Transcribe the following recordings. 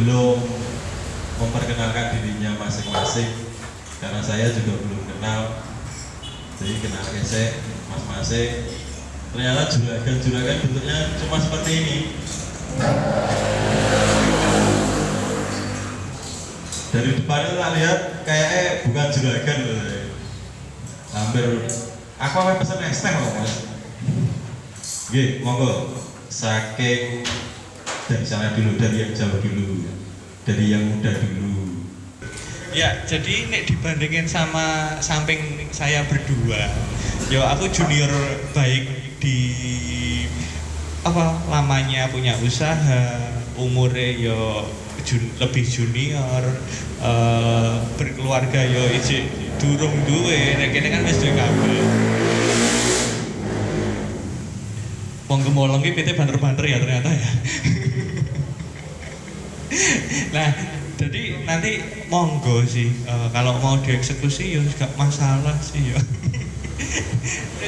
belum memperkenalkan dirinya masing-masing karena saya juga belum kenal. Jadi kenal gesek, mas-masing. Ternyata juragan bentuknya cuma seperti ini. Dari depan itu tak lihat kayaknya bukan juragan loh. Hampir aku akan pesan es teh loh mas. Oke, monggo. Saking dari sana dulu, dari yang jauh dulu, dari yang muda dulu. Ya, jadi nek dibandingin sama samping saya berdua, yo aku junior baik di apa lamanya punya usaha, umurnya yo lebih junior, berkeluarga yo ijik durung duwe, nek kene kan wis duwe kabeh. Wong gemolong ki pite banter-banter ya ternyata ya. Nah, jadi nanti monggo sih kalau mau dieksekusi ya gak masalah sih ya.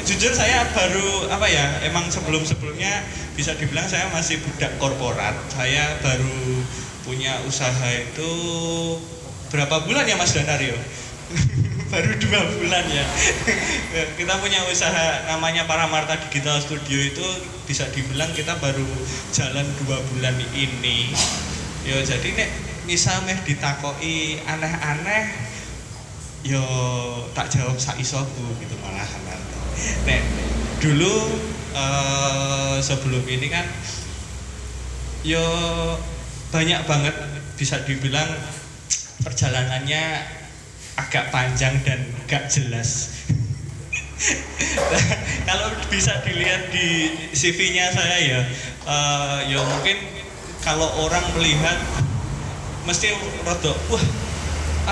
Jujur saya baru apa ya, emang sebelumnya bisa dibilang saya masih budak korporat. Saya baru punya usaha itu berapa bulan ya Mas Danario? Baru 2 bulan ya. Kita punya usaha namanya Paramarta Digital Studio, itu bisa dibilang kita baru jalan 2 bulan ini. Yo jadi nek misal meh ditakoki aneh-aneh yo tak jawab sak isoku gitu malahan. Nek dulu sebelum ini kan yo banyak banget bisa dibilang perjalanannya agak panjang dan gak jelas. Nah, kalau bisa dilihat di CV-nya saya ya, ya mungkin kalau orang melihat mesti rada wah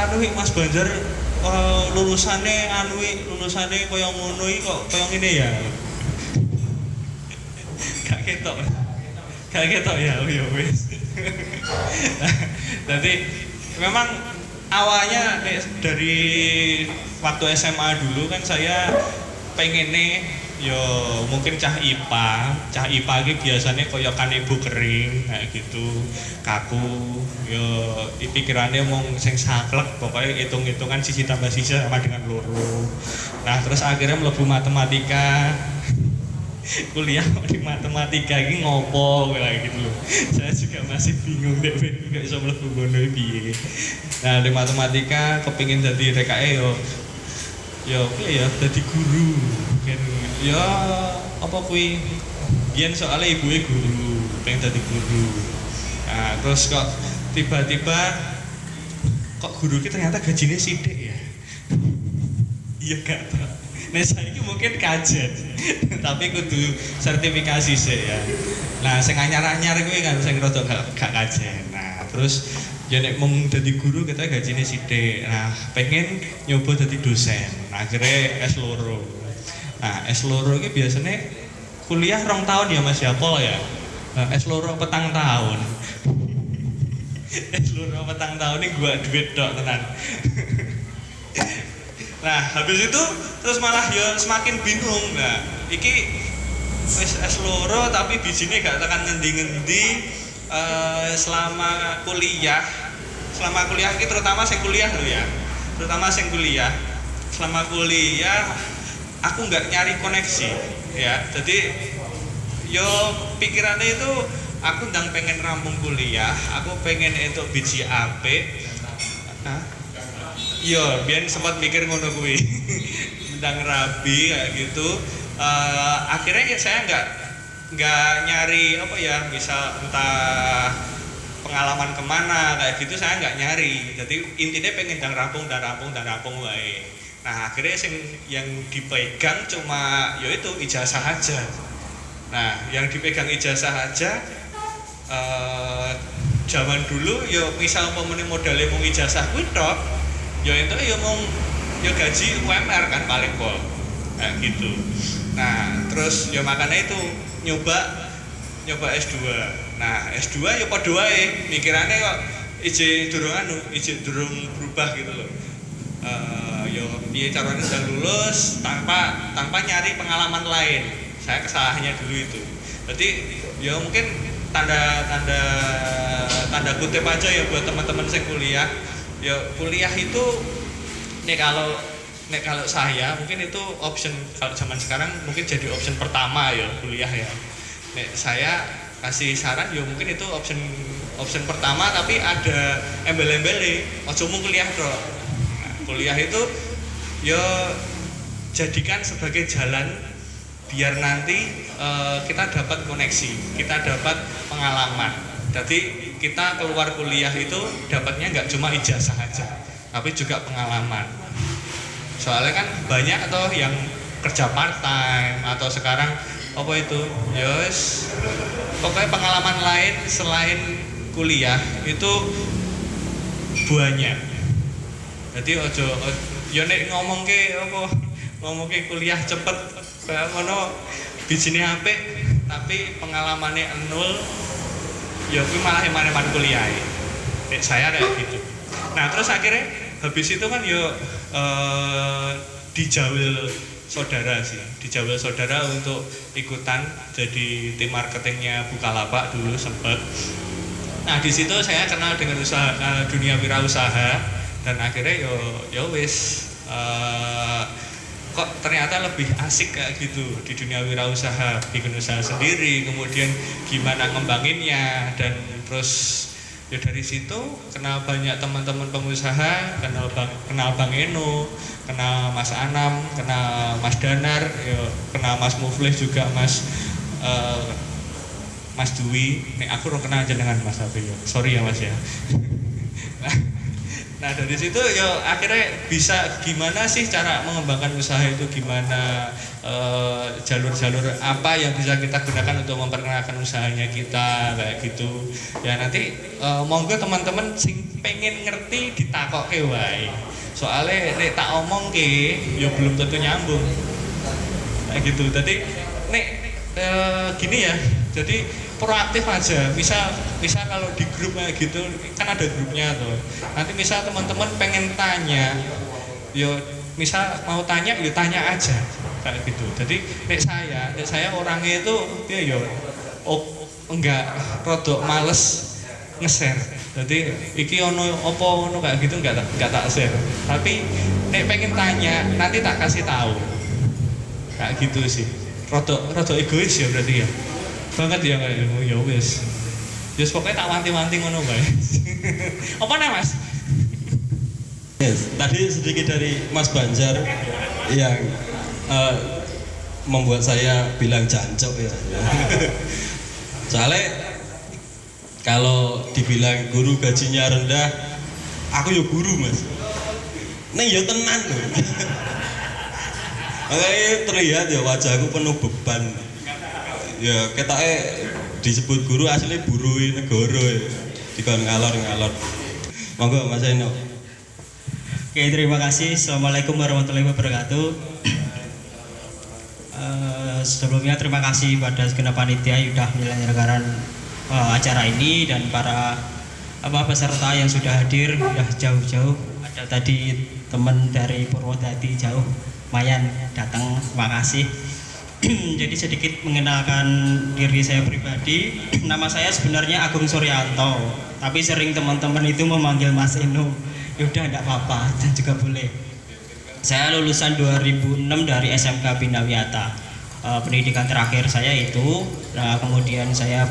anu Mas Banjar lulusannya kaya ngono iki kok kaya ngene ya. Gak ketok ya wis. Jadi memang awalnya dari waktu SMA dulu kan saya pengen nih yo mungkin cah IPA iki biasanya kaya kanebo kering kayak gitu, kaku yo pikirannya mau sing saklek, pokoknya hitung-hitungan sisi tambah sisi sama dengan loro. Nah terus akhirnya mlebu matematika. Kuliah di matematika ini ngopo kayak gitu loh. Saya juga masih bingung deh gak bisa mlebu ngono piye. Nah di matematika kepingin jadi TKE yo piye ya jadi guru kan ya apa kuwi biyen soalnya ibunya guru pengen jadi guru. Nah terus kok tiba-tiba kok guru kita ternyata gajinya sidik ya. Iya gak tau. Nah saya mungkin kajet tapi kudu sertifikasi sih ya. Nah sing anyar-anyar kuwi kan sing rada gak kajet. Nah terus ya nek mung dadi guru kita gajinya sithik. Nah pengen nyoba dadi dosen. Nah, akhirnya S2. Nah S2 iki biasanya kuliah 2 tahun ya Mas ya Pol ya. Nah, S2 petang tahun. S2 petang tahun ini gua duit tok tenan. Nah habis itu terus malah ya semakin bingung. Nah iki wis S2 tapi bijine gak tekan ngendi-ngendi. Selama kuliah iki terutama sing kuliah lho ya. Selama kuliah aku nggak nyari koneksi ya. Jadi yo pikirannya itu aku ndang pengen rampung kuliah, aku pengen entuk biji apik. Iya, biyen sempat mikir ngono kuwi. Ndang rabi kayak gitu. Akhirnya ya saya nggak nyari apa ya, misal entah pengalaman kemana kayak gitu, saya nggak nyari. Jadi intinya pengen ndang rampung wae. Nah akhirnya yang dipegang cuma yaitu ijazah aja. Nah yang dipegang ijazah aja. Zaman dulu yo misal pemene modalnya mau ijazah kuwi tok. Ya itu ya mau ya gaji UMR kan paling pol kayak gitu. Nah terus ya makanya itu nyoba S2. Nah S2 ya padha wae mikirannya kok ije durung berubah gitu loh. Ya piye caranya udah lulus tanpa nyari pengalaman lain. Saya kesalahannya dulu itu. Jadi ya mungkin tanda kutip aja ya buat teman-teman yang kuliah. Ya kuliah itu nek kalau saya mungkin itu option, kalau zaman sekarang mungkin jadi option pertama ya kuliah ya. Nek saya kasih saran ya mungkin itu option pertama, tapi ada embel-embele. Ojo mung kuliah bro. Nah, kuliah itu ya jadikan sebagai jalan biar nanti kita dapat koneksi, kita dapat pengalaman. Jadi kita keluar kuliah itu dapatnya nggak cuma ijazah aja, tapi juga pengalaman. Soalnya kan banyak atau yang kerja part time atau sekarang apa itu, yes, pokoknya pengalaman lain selain kuliah itu banyak. Jadi ojo yo nek ngomong ke kuliah cepet kayak ngono bijine apik tapi pengalamannya nol, ya kuwi malah eman-eman kuliah. Nek saya kayak gitu. Nah, terus akhirnya habis itu kan yo dijawil saudara untuk ikutan jadi tim marketingnya Bukalapak dulu sempet. Nah, di situ saya kenal dengan dunia wirausaha dan akhirnya yo wis kok ternyata lebih asik kayak gitu di dunia wirausaha, bikin usaha sendiri, kemudian gimana ngembanginnya, dan terus ya dari situ kenal banyak teman-teman pengusaha, kenal Bang Eno, kenal Mas Anam, kenal Mas Danar, ya, kenal Mas Muflih juga, Mas Dwi. Nek aku ora kenal jenengan Mas Abi ya. Sorry ya Mas ya. Nah dari situ ya akhirnya bisa gimana sih cara mengembangkan usaha itu, gimana jalur-jalur apa yang bisa kita gunakan untuk memperkenalkan usahanya kita kayak gitu. Ya nanti monggo teman-teman sing pengen ngerti ditakoke wae. Soalnya nek tak omong ke ya belum tentu nyambung. Kayak gitu. Jadi nek gini ya. Jadi proaktif aja, misal kalau di grup kayak gitu kan ada grupnya tuh, nanti misal teman-teman pengen tanya, yo misal mau tanya, yo tanya aja kayak gitu. Jadi nek saya orangnya itu dia yo enggak rodok males nge-share. Jadi iki ono opo ono kayak gitu enggak tak share. Tapi nek pengen tanya nanti tak kasih tahu. Kayak gitu sih. Rodok egois ya berarti ya. Banget ya kayak ya wis. Wis pokoknya tak wanti-wanti ngono bae. Apa nih Mas? Yes, tadi sedikit dari Mas Banjar yang membuat saya bilang jancok ya. Soalnya kalau dibilang guru gajinya rendah, aku ya guru Mas. Neng ya tenan loh. Makanya terlihat ya wajahku penuh beban. Ya ketake disebut guru asli burui negara ya. Dikon ngalor-ngalor. Monggo Mas Eno. Oke, terima kasih. Assalamualaikum warahmatullahi wabarakatuh. Sebelumnya terima kasih pada segenap panitia yang sudah menyelenggarakan acara ini dan para peserta yang sudah hadir, sudah jauh-jauh. Ada tadi teman dari Purwodadi jauh, lumayan datang. Terima kasih. Jadi sedikit mengenalkan diri saya pribadi. Nama saya sebenarnya Agung Suryanto, tapi sering teman-teman itu memanggil Mas Eno. Yaudah enggak apa-apa dan juga boleh. Saya lulusan 2006 dari SMK Bina Wiyata. Pendidikan terakhir saya itu, kemudian saya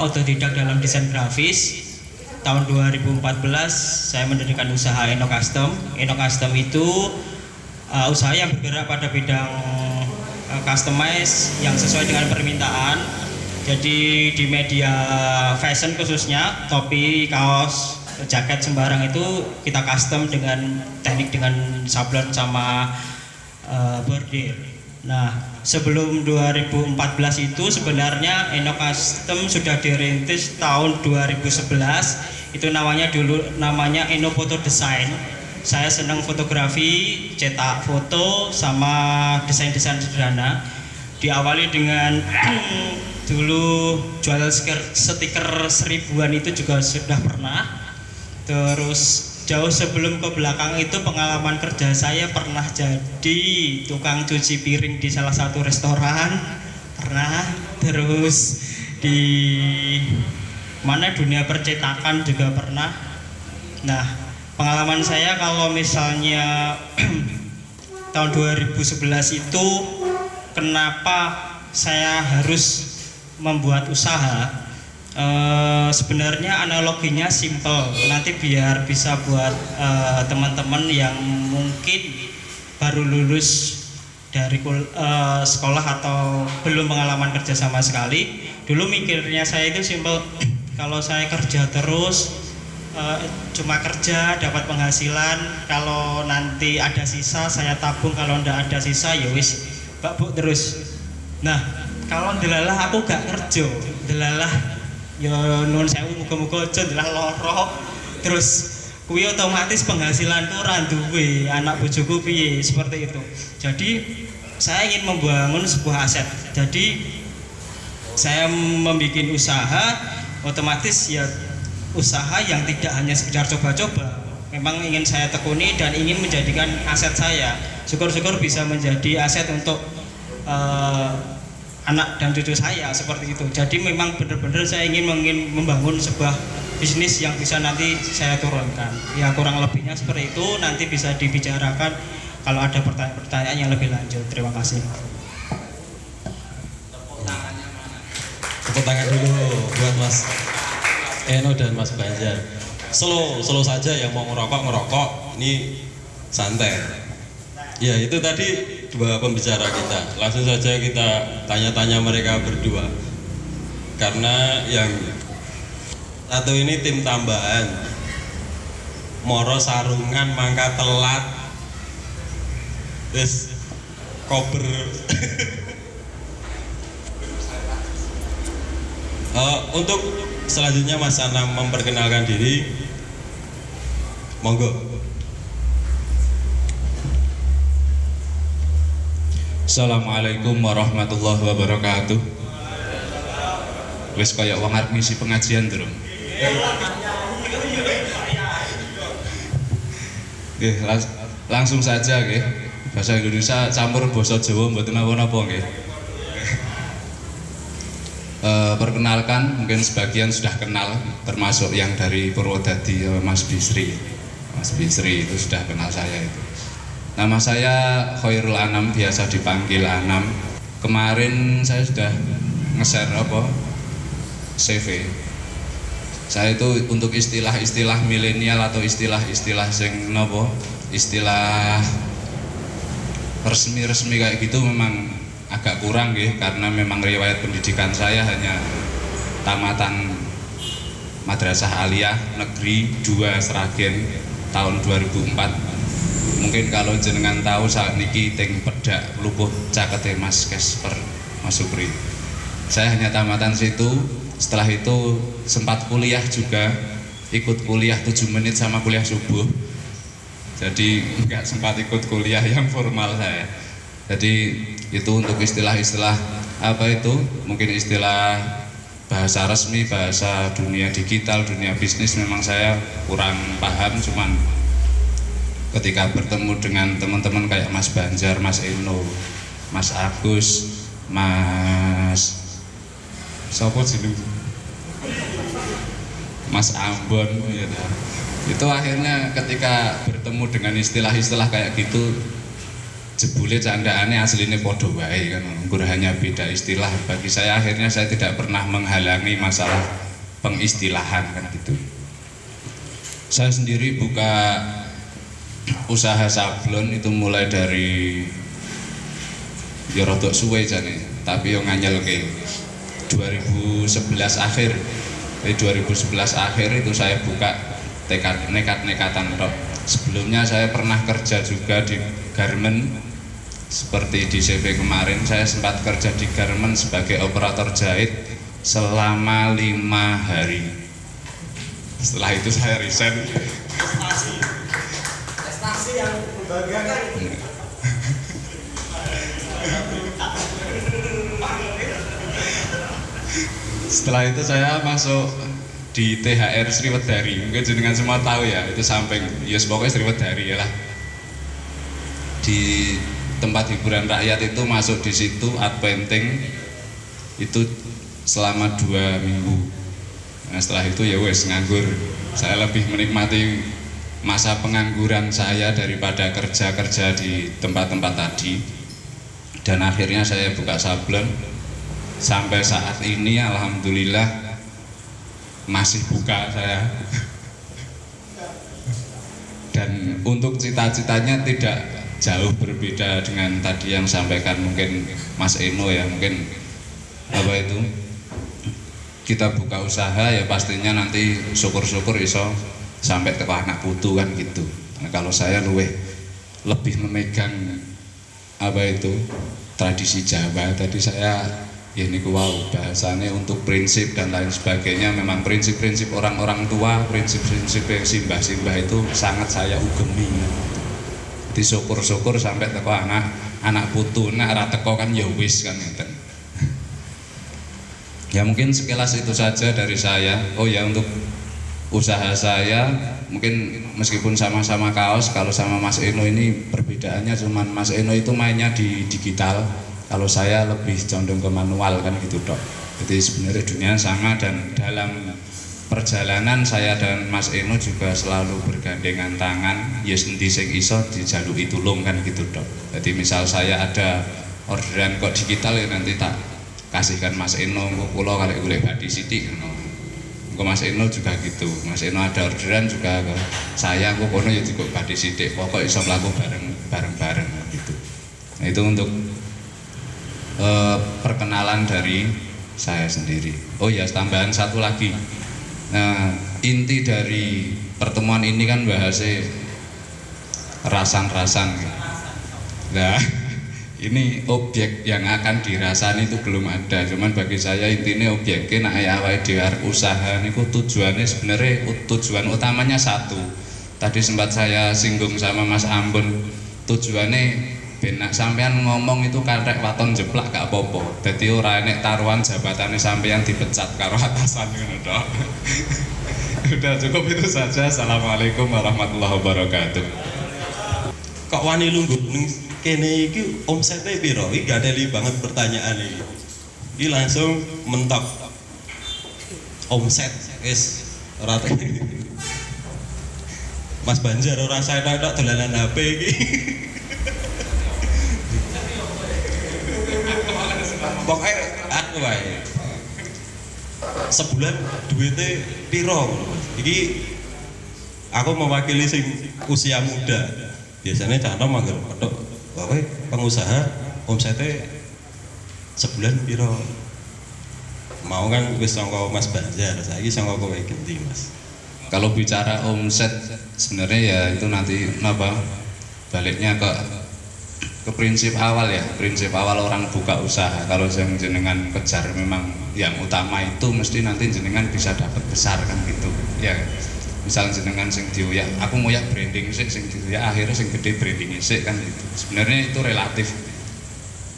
otodidak dalam desain grafis. Tahun 2014 saya mendirikan usaha Eno Custom. Eno Custom itu usaha yang bergerak pada bidang customize yang sesuai dengan permintaan. Jadi di media fashion khususnya, topi, kaos, jaket sembarang itu kita custom dengan teknik dengan sablon sama bordir. Nah, sebelum 2014 itu sebenarnya Eno Custom sudah dirintis tahun 2011. Itu namanya Eno Photo Design. Saya senang fotografi, cetak foto sama desain-desain sederhana. Diawali dengan dulu jual stiker 1000-an itu juga sudah pernah. Terus jauh sebelum ke belakang itu pengalaman kerja saya pernah jadi tukang cuci piring di salah satu restoran. Pernah. Terus di mana dunia percetakan juga pernah. Nah, pengalaman saya kalau misalnya tahun 2011 itu kenapa saya harus membuat usaha, sebenarnya analoginya simple, nanti biar bisa buat teman-teman yang mungkin baru lulus dari sekolah atau belum pengalaman kerja sama sekali. Dulu mikirnya saya itu simple, kalau saya kerja terus cuma kerja dapat penghasilan, kalau nanti ada sisa saya tabung, kalau ndak ada sisa ya wis babuk terus. Nah, kalau delalah aku gak kerja, delalah ya nuwun sewu muga-muga aja ndelah loro. Terus kuwi otomatis penghasilanku ora duwe, anak bojoku piye, seperti itu. Jadi saya ingin membangun sebuah aset. Jadi saya membuat usaha, otomatis ya usaha yang tidak hanya sekedar coba-coba, memang ingin saya tekuni dan ingin menjadikan aset saya. Syukur-syukur bisa menjadi aset untuk anak dan cucu saya, seperti itu. Jadi memang benar-benar saya ingin membangun sebuah bisnis yang bisa nanti saya turunkan. Ya kurang lebihnya seperti itu, nanti bisa dibicarakan kalau ada pertanyaan-pertanyaan yang lebih lanjut. Terima kasih. Tepuk tangan dulu buat Mas Eno dan Mas Banjar. Slow saja, yang mau ngerokok, ini santai. Ya, itu tadi dua pembicara kita. Langsung saja kita tanya-tanya mereka berdua. Karena yang satu ini tim tambahan, moro sarungan mangka telat, terus kober. Untuk selanjutnya Mas Anam memperkenalkan diri, monggo. Assalamualaikum warahmatullahi wabarakatuh. Wis kaya wong arep ngisi pengajian durung? Nggih, langsung saja nggih. Bahasa Indonesia campur basa Jawa mboten napa-napa nggih. Perkenalkan, mungkin sebagian sudah kenal, termasuk yang dari Purwodadi, Mas Bisri. Mas Bisri itu sudah kenal saya itu. Nama saya Khairul Anam, biasa dipanggil Anam. Kemarin saya sudah nge-share CV. Saya itu untuk istilah-istilah milenial atau istilah-istilah sing napa? Istilah resmi-resmi kayak gitu memang agak kurang nggih, karena memang riwayat pendidikan saya hanya tamatan Madrasah Aliyah Negeri 2 Sragen tahun 2004. Mungkin kalau jenengan tahu saat niki teng pedak lupuh cakete Mas Kesper Mas Supri. Saya hanya tamatan situ. Setelah itu sempat kuliah juga, ikut kuliah 7 menit sama kuliah subuh. Jadi nggak sempat ikut kuliah yang formal saya. Jadi itu untuk istilah-istilah apa itu, mungkin istilah bahasa resmi, bahasa dunia digital, dunia bisnis memang saya kurang paham. Cuman ketika bertemu dengan teman-teman kayak Mas Banjar, Mas Eno, Mas Agus, Mas siapa sih, Mas Ambon ya, itu akhirnya ketika bertemu dengan istilah-istilah kayak gitu, jebule candaane aslinya podo wae kan, hanya beda istilah. Bagi saya akhirnya saya tidak pernah menghalangi masalah pengistilahan kan gitu. Saya sendiri buka usaha sablon itu mulai dari ya rodok suwe jane, tapi yo nganyelke 2011 akhir. Di 2011 akhir itu saya buka nekat-nekatan tok. Sebelumnya saya pernah kerja juga di garment. Seperti di CV kemarin, saya sempat kerja di garment sebagai operator jahit selama 5 hari. Setelah itu saya resign. Prestasi yang membanggakan. Setelah itu saya masuk di THR Sriwedari. Mungkin jenengan semua tahu ya, itu samping yes pokoknya Sriwedari ya lah. Di tempat hiburan rakyat itu masuk di situ, art painting itu selama 2 minggu. Nah, setelah itu ya wes nganggur. Saya lebih menikmati masa pengangguran saya daripada kerja-kerja di tempat-tempat tadi. Dan akhirnya saya buka sablon. Sampai saat ini alhamdulillah masih buka saya. Dan untuk cita-citanya tidak jauh berbeda dengan tadi yang sampaikan mungkin Mas Eno ya, mungkin apa itu, kita buka usaha ya pastinya nanti syukur-syukur iso sampai ke anak putu kan gitu. Nah, kalau saya lebih memegang apa itu tradisi Jawa tadi, saya ya ini wow bahasanya untuk prinsip dan lain sebagainya, memang prinsip-prinsip orang-orang tua, prinsip-prinsip simbah-simbah itu sangat saya ugemi. Jadi syukur-syukur sampai teko anak putu, nak ra teko kan ya wis kan ngeten. Ya mungkin sekilas itu saja dari saya. Oh ya, untuk usaha saya mungkin meskipun sama-sama kaos, kalau sama Mas Eno ini perbedaannya cuman Mas Eno itu mainnya di digital, kalau saya lebih condong ke manual kan gitu dok. Jadi sebenarnya dunia sama, dan dalam perjalanan saya dan Mas Eno juga selalu bergandengan tangan. Ya sendi sing iso dijaluki tulung kan gitu dok. Jadi misal saya ada orderan kok digital ya nanti tak kasihkan Mas Eno, engko kula kalek golek badi sithik ngono. Engko Mas Eno juga gitu. Mas Eno ada orderan juga ke saya, engko kono ya dikok badi sithik. Pokok iso mlaku bareng-bareng gitu. Nah, itu untuk perkenalan dari saya sendiri. Oh ya, tambahan satu lagi. Nah, inti dari pertemuan ini kan bahasnya rasan-rasan. Nah, ini objek yang akan dirasani itu belum ada. Cuman bagi saya intinya objeknya nak awake dhewe arep usaha niku tujuannya sebenarnya tujuan utamanya satu. Tadi sempat saya singgung sama Mas Ambon, tujuannya benak sampean ngomong itu karek waton jeplak gak apa-apa. Dadi ora enek taruhan jabatannya sampean dipecat karo atasan ngono tok. Udah cukup itu saja. Assalamualaikum warahmatullahi wabarakatuh. Kok wani lungguh ning kene iki omsete piro? Iki gadeli banget pertanyaan iki. Iki langsung mentok. Omset wis ora Mas Banjar ora saya tok dolanan HP iki. Pokoknya aku wae. Sebulan duitnya piro? Iki aku mewakili sing usia muda. Biasanya cah nom anggar petok wae pengusaha omsete sebulan piro? Mau kan wis sangka Mas Banjar, saiki sangka kowe genti Mas. Kalau bicara omset sebenarnya ya itu nanti baliknya ke prinsip awal ya, prinsip awal orang buka usaha. Kalau yang jenengan kejar memang yang utama itu mesti nanti jenengan bisa dapat besar kan gitu ya. Misal jenengan sing dioyak, aku mau ya branding sih, sing dioyak akhirnya sing gede brandingnya sih kan gitu. Sebenarnya itu relatif.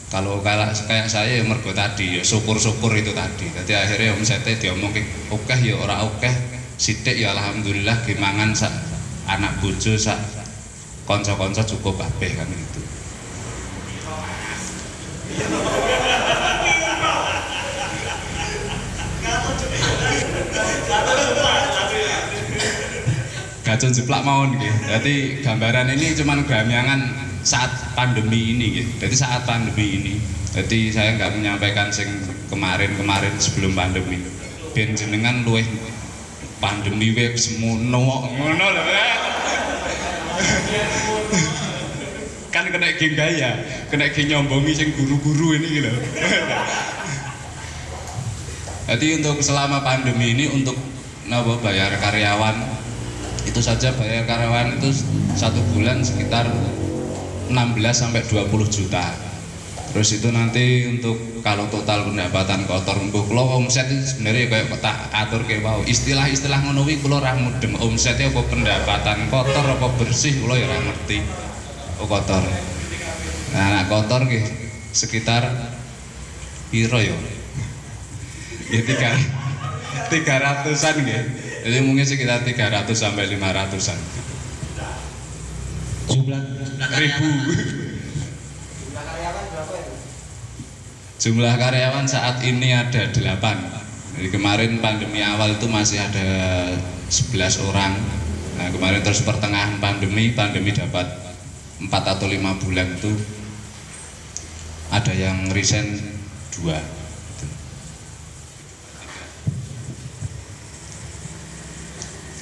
Kalau kayak saya ya mergo tadi ya syukur-syukur itu tadi. Jadi akhirnya omsetnya diomongin oke ya ora oke, sithik ya alhamdulillah gimangan sak anak bojo sak kanca-kanca cukup kabeh kan gitu. Gacun jeplak mawon nggih. Jadi gambaran ini cuman gamyangan saat pandemi ini nggih. Jadi saat pandemi ini. Jadi saya nggak menyampaikan sing kemarin sebelum pandemi. Ben jenengan luwih pandemi wae semono ngono lho. Kan kena gaya, kena nyombongi sing guru-guru ini gitu. Jadi untuk selama pandemi ini untuk bayar karyawan itu saja, bayar karyawan itu 1 bulan sekitar 16 sampai 20 juta. Terus itu nanti untuk kalau total pendapatan kotor untuk kula omset itu sebenarnya kayak tak atur kayak wow. Istilah-istilah ngono kuwi kula ora mudeng omsetnya apa pendapatan kotor apa bersih kula ya ora ngerti. Oh kotor. Nah, kotor nggih sekitar piro ya? Ya 300-an nggih. Jadi mungkin sekitar 300 sampai 500-an. Jumlah ribu. Jumlah karyawan saat ini ada 8. Jadi kemarin pandemi awal itu masih ada 11 orang. Nah kemarin terus pertengahan pandemi dapat 4 atau 5 bulan itu ada yang resign 2.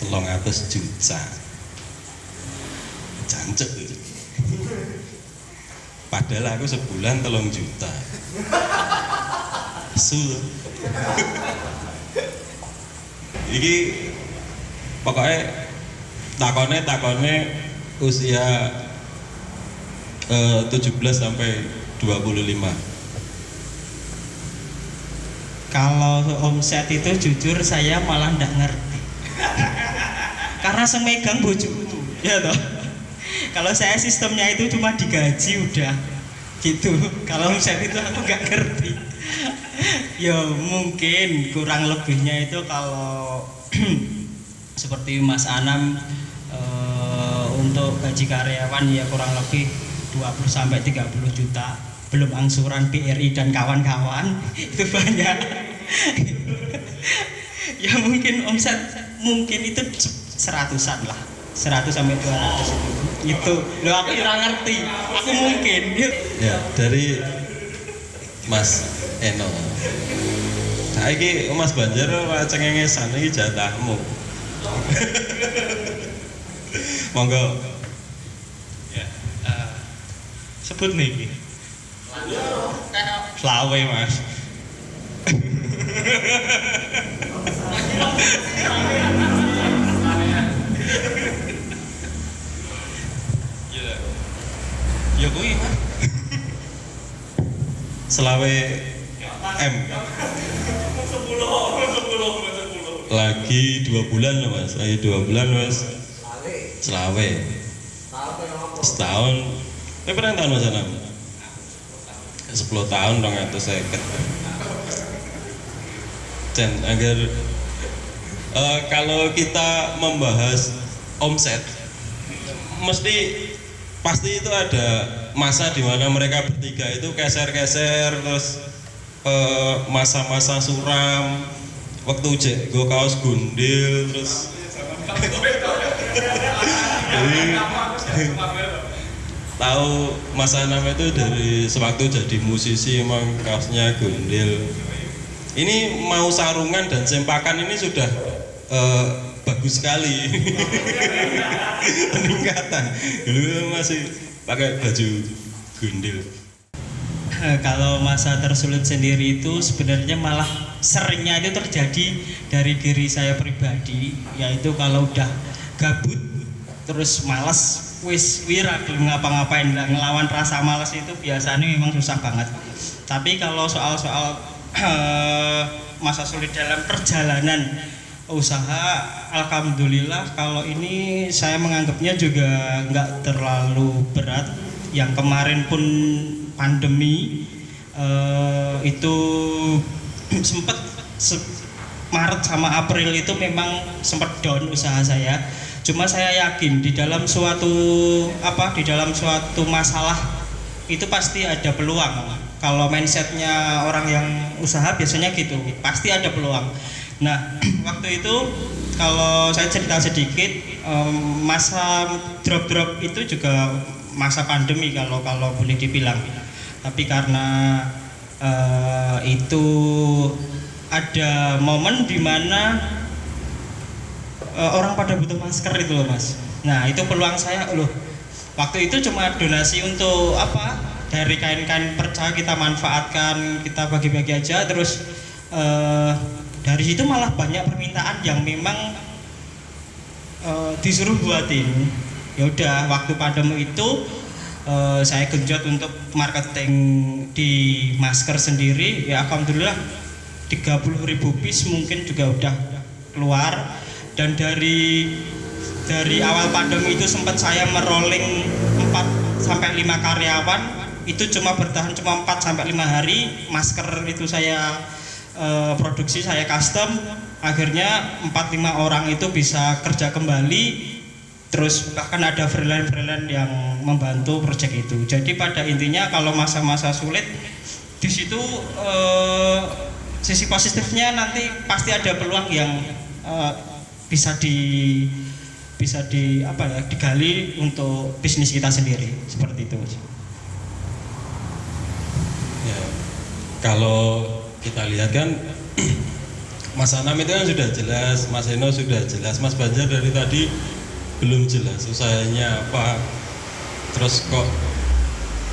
300 juta. Jancuk. Padahal aku sebulan 3 juta. Sul. Iki pokoknya takone usia 17 sampai 25. Kalau omset itu jujur saya malah ndak ngerti. Karena semegang bojoku, ya toh. Kalau saya sistemnya itu cuma digaji udah gitu. Kalau omset itu aku nggak ngerti. Ya mungkin kurang lebihnya itu kalau seperti Mas Anam untuk gaji karyawan ya kurang lebih 20 sampai 30 juta. Belum angsuran BRI dan kawan-kawan itu banyak. Ya mungkin omset mungkin itu 100-an lah, 100 sampai 200 itu lo aku kurang ngerti, aku mungkin Ya dari Mas Eno. Saiki Mas Banjar ora cengengesan iki jatahmu. Monggo. Ya, sebut nih. Selawe Mas. Ya kuwi Selawe M. Lagi 2 bulan loh Mas. Lagi 2 bulan Mas. Selawe. Setahun. Ini pernah tahun Mas Anam? 10 tahun dong atau seket. Dan agar kalau kita membahas omset, mesti pasti itu ada masa di mana mereka bertiga itu keser-keser, terus masa-masa suram, waktu gue kaos gundil, terus jadi tahu Mas Anam itu dari sewaktu jadi musisi emang kaosnya gundil. Ini mau sarungan dan sempakan ini sudah bagus sekali. Peningkatan. Dulu masih pakai baju gundil. Kalau masa tersulit sendiri itu sebenarnya malah seringnya itu terjadi dari diri saya pribadi, yaitu kalau udah gabut terus malas wis wira ngapa-ngapain lah, ngelawan rasa malas itu biasanya memang susah banget. Tapi kalau soal-soal masa sulit dalam perjalanan usaha, alhamdulillah kalau ini saya menganggapnya juga nggak terlalu berat. Yang kemarin pun pandemi itu sempat Maret sama April itu memang sempat down usaha saya. Cuma saya yakin di dalam suatu masalah itu pasti ada peluang. Kalau mindsetnya orang yang usaha biasanya gitu, pasti ada peluang. Nah, waktu itu kalau saya cerita sedikit, masa drop itu juga masa pandemi kalau boleh dibilang. Tapi karena itu ada momen di mana orang pada butuh masker itu loh Mas. Nah itu peluang saya loh. Waktu itu cuma donasi untuk dari kain-kain perca kita manfaatkan, kita bagi-bagi aja. Terus dari situ malah banyak permintaan yang memang disuruh buatin. Ya udah, waktu pandemi itu saya genjot untuk marketing di masker sendiri. Ya alhamdulillah 30.000 piece mungkin juga udah keluar. Dan dari awal pandemi itu sempat saya merolling 4 sampai 5 karyawan, itu cuma bertahan 4 sampai 5 hari. Masker itu saya produksi, saya custom, akhirnya 4-5 orang itu bisa kerja kembali. Terus bahkan ada freelance yang membantu proyek itu. Jadi pada intinya kalau masa-masa sulit di situ sisi positifnya nanti pasti ada peluang yang bisa apa ya, digali untuk bisnis kita sendiri seperti itu. Ya, kalau kita lihat kan Mas Anam itu kan sudah jelas, Mas Eno sudah jelas, Mas Banjar dari tadi belum jelas usahanya apa, terus kok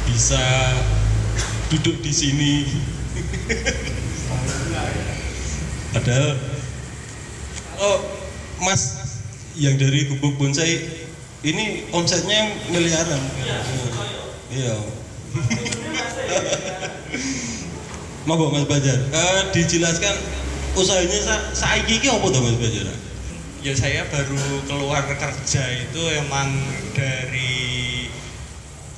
bisa duduk di sini. Padahal Mas yang dari Gubuk Bonsai ini omsetnya miliaran. Iya. Monggo Mas Banjar, dijelaskan usahanya saiki iki apa to Mas Banjar? Ya saya baru keluar kerja itu emang dari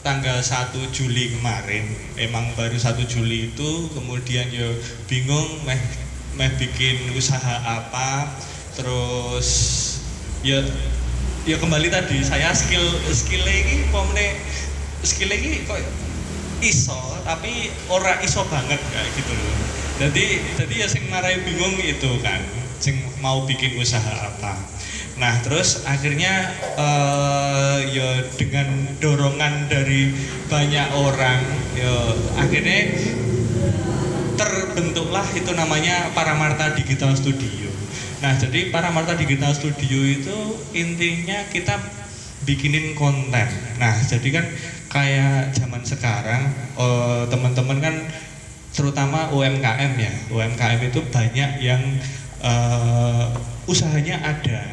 tanggal 1 Juli kemarin. Emang baru 1 Juli itu, kemudian ya bingung meh bikin usaha apa. Terus ya kembali tadi saya skill lagi pomne skill lagi kok iso tapi ora iso banget kayak gitu loh. Jadi ya sing marai bingung itu kan, sing mau bikin usaha apa. Nah terus akhirnya ya dengan dorongan dari banyak orang ya akhirnya terbentuklah itu namanya Paramarta Digital Studio. Nah jadi Paramarta Digital Studio itu intinya kita bikinin konten. Nah jadi kan kayak zaman sekarang teman-teman kan terutama UMKM ya, UMKM itu banyak yang usahanya ada,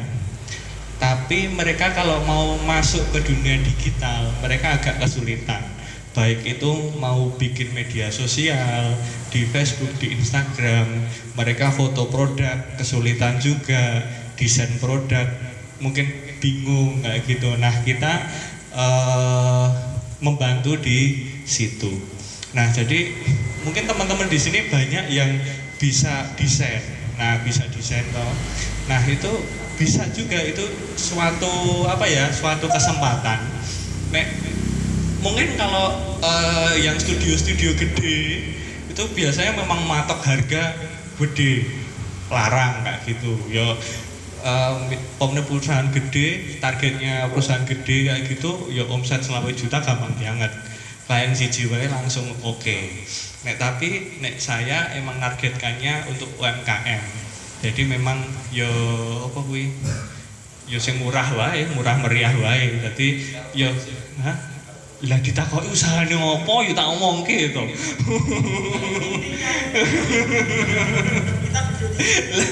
tapi mereka kalau mau masuk ke dunia digital mereka agak kesulitan, baik itu mau bikin media sosial di Facebook, di Instagram, mereka foto produk kesulitan juga, desain produk mungkin bingung kayak gitu. Nah kita membantu di situ. Nah jadi mungkin teman-teman di sini banyak yang bisa desain. Nah bisa desain toh. Nah itu bisa juga, itu suatu suatu kesempatan. Mungkin kalau yang studio gede itu biasanya memang matok harga gede, larang kayak gitu. Ya pomne perusahaan gede, targetnya perusahaan gede kayak gitu, ya omset selama juta gampang banget. Klien siji wae langsung oke. Tapi saya emang nargetkannya untuk UMKM. Jadi memang yo apa kuwi? Yo sing murah wae, murah meriah wae. Dadi yo lah ditakoki usahane opo yo tak omongke to. Lah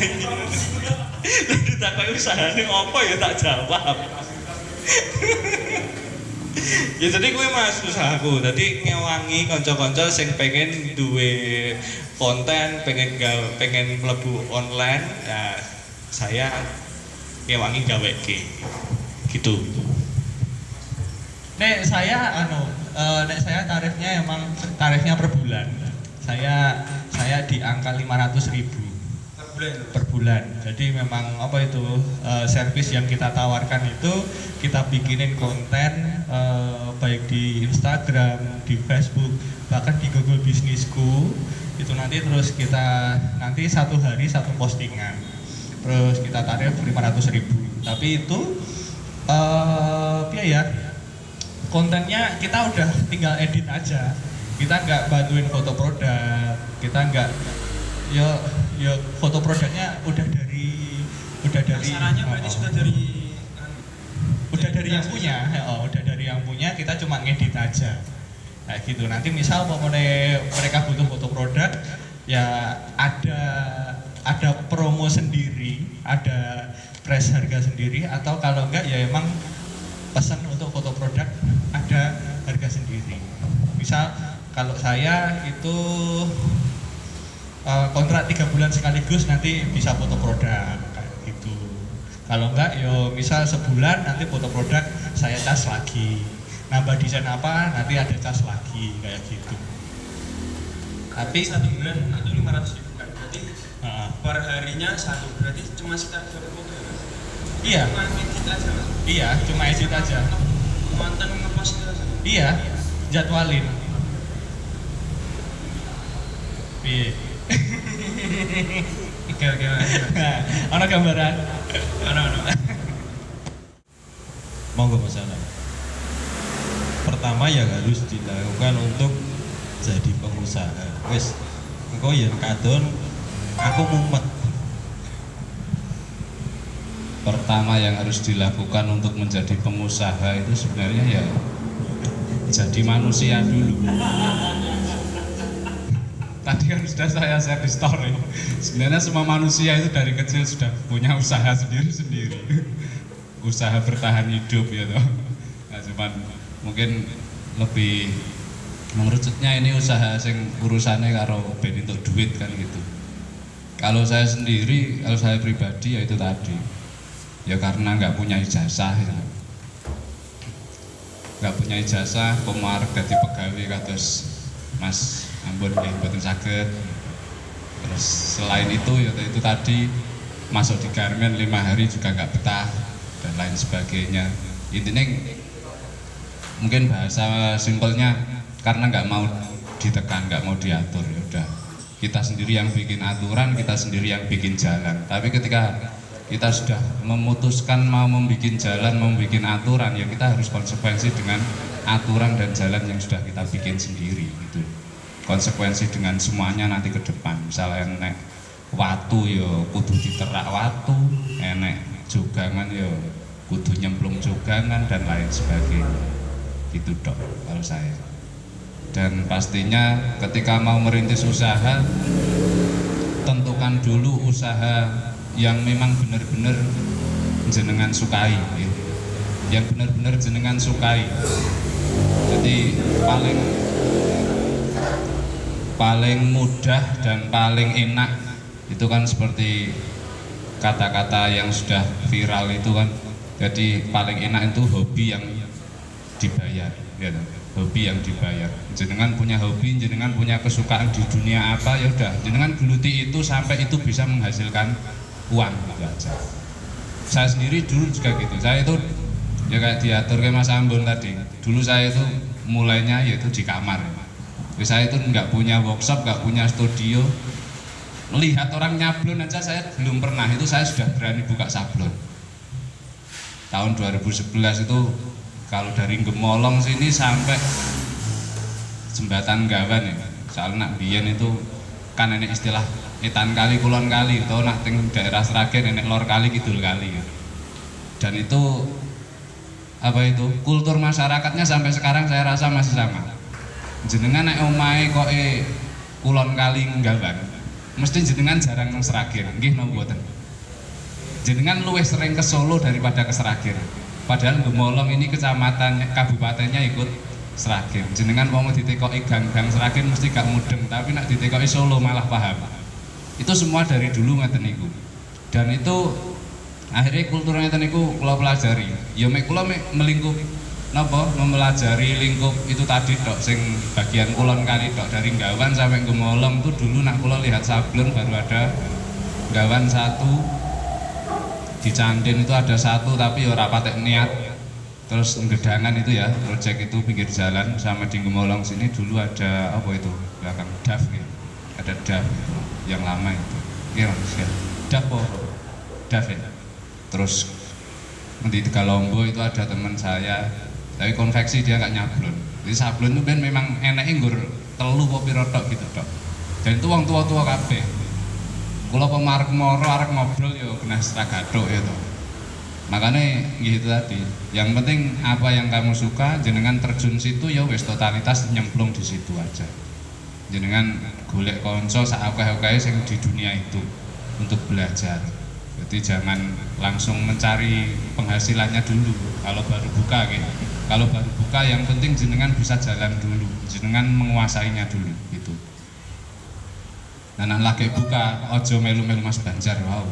ditakoki usahane opo yo tak jawab. Ya jadi kuwi Mas usahaku. Dadi ngewangi kanca-kanca sing pengen duwe konten, pengen mlebu online, ya saya ngewangi gaweke. Gitu. Nek saya tarifnya per bulan. Saya di angka 500.000 per bulan. Jadi memang servis yang kita tawarkan itu kita bikinin konten baik di Instagram, di Facebook, bahkan di Google Bisnisku itu nanti terus kita satu hari satu postingan. Terus kita tarif 500.000. Tapi itu kontennya kita udah tinggal edit aja. Kita nggak bantuin foto produk, kita nggak foto produknya udah dari Asalnya berarti sudah dari udah dari yang punya, kita cuma ngedit aja kayak gitu. Nanti misal mereka butuh foto produk ya ada promo sendiri, ada price harga sendiri, atau kalau enggak ya emang pesan untuk foto produk ada harga sendiri. Misal kalau saya itu kontrak 3 bulan sekaligus, nanti bisa foto produk kayak gitu. Kalau enggak misal sebulan, nanti foto produk saya cas lagi, nambah desain apa nanti ada cas lagi kayak gitu. Tapi 1 bulan itu 500.000 kan, berarti per harinya satu, berarti cuma sekitar 2 foto ya Mas? Iya. Cuma edit aja Mas? Iya, cuma edit aja. Konten ngepost gitu aja? Iya, jadwalin. Piye? Oke. Ana gambaran. Ana. Monggo Mas Anam. Pertama yang harus dilakukan untuk jadi pengusaha. Wis engko yen kadon aku mumet. Pertama yang harus dilakukan untuk menjadi pengusaha itu sebenarnya ya jadi manusia dulu. Tadi kan sudah saya share di story. Sebenarnya semua manusia itu dari kecil sudah punya usaha sendiri-sendiri. Usaha bertahan hidup ya toh. Nah, cuman mungkin lebih mengerucutnya ini usaha sing urusannya karo ben untuk duit kan gitu. Kalau saya sendiri, kalau saya pribadi ya itu tadi. Ya karena nggak punya ijazah ya. Nggak punya ijazah, pemarek dadi pegawai kados Mas ampun ya mboten saged. Terus selain itu ya itu tadi masuk di garmen 5 hari juga nggak betah dan lain sebagainya. Intinya mungkin bahasa simpelnya karena nggak mau ditekan, nggak mau diatur, ya udah kita sendiri yang bikin aturan, kita sendiri yang bikin jalan. Tapi ketika kita sudah memutuskan mau membuat jalan, mau membuat aturan, ya kita harus konsekuensi dengan aturan dan jalan yang sudah kita bikin sendiri gitu. Konsekuensi dengan semuanya nanti ke depan. Misalnya enek watu ya kudu diterak watu, enek jogangan ya kudu nyemplung jogangan dan lain sebagainya. Gitu dok kalau saya. Dan pastinya ketika mau merintis usaha, tentukan dulu usaha yang memang benar-benar jenengan sukai ya. Yang benar-benar jenengan sukai. Jadi paling mudah dan paling enak itu kan seperti kata-kata yang sudah viral itu kan. Jadi paling enak itu hobi yang dibayar ya, hobi yang dibayar. Jenengan punya hobi, jenengan punya kesukaan di dunia apa, ya udah jenengan geluti itu sampai itu bisa menghasilkan uang gitu aja. Saya sendiri dulu juga gitu. Saya itu ya kayak diatur kayak Mas Ambon tadi. Dulu saya itu mulainya yaitu di kamar. Saya itu nggak punya workshop, nggak punya studio. Melihat orang nyablon aja saya belum pernah. Itu saya sudah berani buka sablon. Tahun 2011 itu kalau dari Gemolong sini sampai Jembatan Gawan ya. Soalnya nak biyen itu kan enek istilah etan kali kulon kali, atau nak teng daerah Sragen enek lor kali kidul kali. Dan itu apa itu kultur masyarakatnya sampai sekarang saya rasa masih sama. Jenengan nek omahe kok kulon kali Gawan, mesti jenengan jarang nang Sragen, nggih napa mboten? Jenengan luwih sering ke Solo daripada ke Sragen. Padahal Gemolong ini kecamatannya, kabupatennya ikut Sragen. Jenengan mau ditekoki gang-gang Sragen mesti gak mudeng, tapi nak ditekoki Solo malah paham. Itu semua dari dulu ngeten niku. Dan itu akhirnya kultur ngeten niku kula pelajari. Ya mek kula melingkup napa mempelajari lingkup itu tadi tok sing bagian kulon kali tok dari Gawan sampai Gemolong tuh dulu nak kula lihat sablon baru ada Gawan 1, di Candin itu ada 1 tapi ya ora patek niat. Terus Gedangan itu ya proyek itu pinggir jalan, sama di Gemolong sini dulu ada apa itu belakang DAF ya. Ada DAF itu yang lama itu. Iya Mas ya. DAF ya. Terus di Tegalombo itu ada teman saya, tapi konveksi dia nggak nyablon. Jadi sablon itu ben memang enaknya nggur telu apa pira tok gitu tok. Dan itu wong tua-tua kabeh. Kula pemarek moro arek ngobrol ya kena stragathuk ya toh. Makanya gitu tadi. Yang penting apa yang kamu suka, jenengan terjun situ ya wis totalitas nyemplung di situ aja. Jenengan golek kanca sak akeh-akehe sing di dunia itu untuk belajar. Jadi jangan langsung mencari penghasilannya dulu kalau baru buka gitu. Kalau baru buka yang penting jenengan bisa jalan dulu, jenengan menguasainya dulu gitu. Nah, nak lagi buka ojo melu-melu Mas Banjar, wow.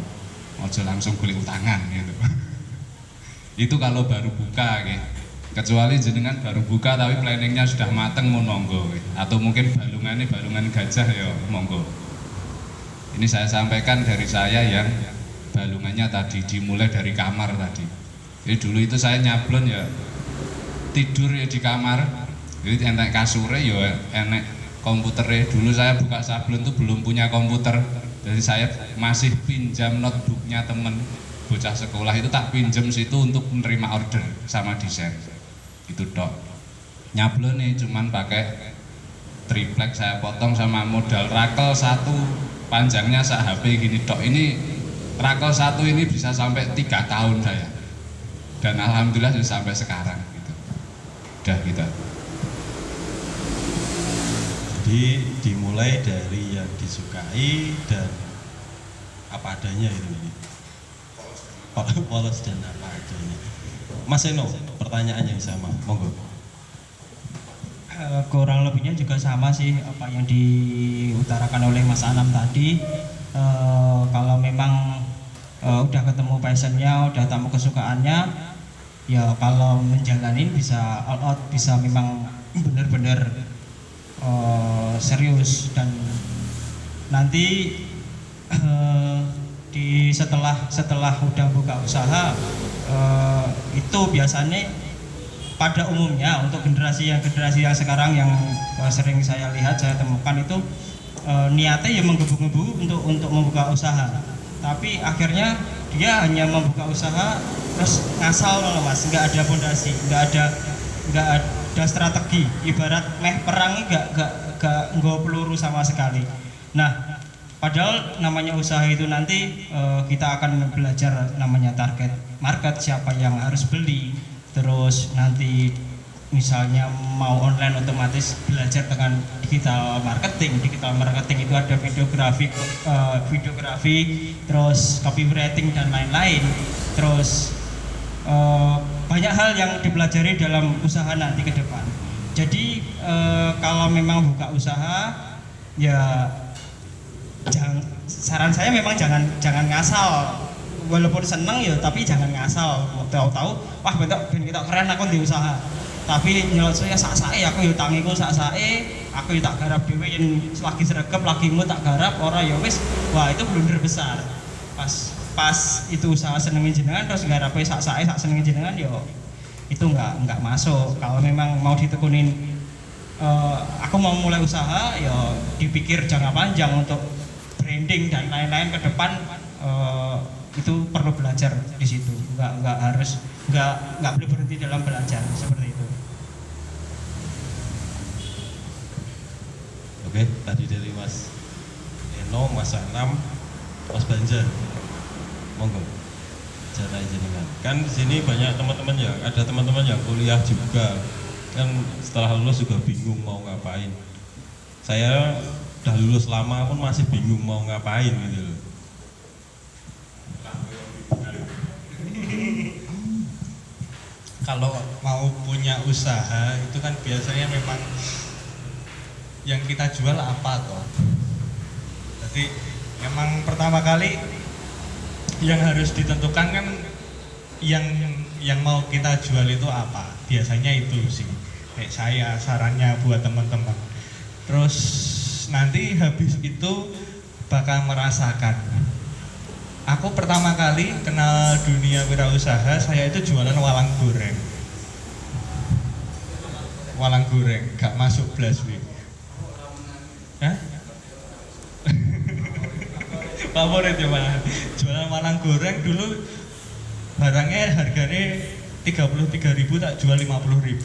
Ojo langsung golek utangan gitu. Itu kalau baru buka gitu. Kecuali jenengan baru buka tapi planningnya sudah mateng mau monggo gitu. Atau mungkin balungan gajah ya monggo. Ini saya sampaikan dari saya yang balungannya tadi dimulai dari kamar tadi. Jadi dulu itu saya nyablon ya tidur ya di kamar. Jadi enek kasure ya enek komputernya. Dulu saya buka sablon tuh belum punya komputer, jadi saya masih pinjam notebooknya temen bocah sekolah itu, tak pinjam situ untuk menerima order sama desain itu dok. Nyablon nih cuman pakai triplek, saya potong sama modal rakel satu panjangnya sak HP gini dok. Ini rakel satu ini bisa sampai 3 tahun saya, dan alhamdulillah sudah sampai sekarang gitu. Udah gitu. Jadi dimulai dari yang disukai dan apa adanya itu ini. Polos dan apa adanya. Mas Eno, pertanyaan yang sama, monggo. Kurang lebihnya juga sama sih apa yang diutarakan oleh Mas Anam tadi. Kalau memang udah ketemu passionnya, udah tamu kesukaannya, ya kalau menjalanin bisa all out, bisa memang benar-benar serius. Dan nanti setelah udah buka usaha, itu biasanya pada umumnya untuk generasi yang sekarang yang sering saya lihat, saya temukan itu niatnya ya menggebu-gebu untuk membuka usaha, tapi akhirnya dia hanya membuka usaha terus ngasal loh mas, nggak ada fondasi, nggak ada strategi, ibarat meh perang nggak peluru sama sekali. Nah, padahal namanya usaha itu nanti kita akan belajar namanya target market, siapa yang harus beli, terus nanti misalnya mau online otomatis belajar dengan digital marketing itu ada videografi, terus copywriting dan lain-lain, terus banyak hal yang dipelajari dalam usaha nanti ke depan. Jadi kalau memang buka usaha ya saran saya memang jangan ngasal, walaupun seneng ya tapi jangan ngasal. Tahu-tahu wah bentuk ben kita keren aku di usaha, tapi nyelot saya sak-sake aku yo tangiku sak-sake, aku yo tak garap dhewe yen lagi sregep lagimu tak garap ora ya wis. Wah, itu blunder besar. Pas itu usaha senengin jenengan terus garape sak-sake sak senengin jenengan yo itu nggak masuk. Kalau memang mau ditekunin aku mau mulai usaha ya dipikir jangka panjang untuk branding dan lain-lain ke depan, itu perlu belajar di situ. Nggak boleh berhenti dalam belajar seperti itu. Oke, tadi dari Mas Eno, Mas Anam, Mas Banjar, monggo. Cara jenengan. Kan di sini banyak teman-teman ya, ada teman-teman yang kuliah juga, kan setelah lulus juga bingung mau ngapain. Saya udah lulus lama pun masih bingung mau ngapain gitu loh. Kalau mau punya usaha itu kan biasanya memang yang kita jual apa toh. Jadi memang pertama kali yang harus ditentukan kan yang mau kita jual itu apa. Biasanya itu sih kayak saya sarannya buat teman-teman. Terus nanti habis itu bakal merasakan. Aku pertama kali kenal dunia wirausaha, saya itu jualan walang goreng. Walang goreng, gak masuk blas wi. Hah? Favorit ya malah. Jualan walang goreng dulu barangnya harganya 33.000, tak jual 50.000.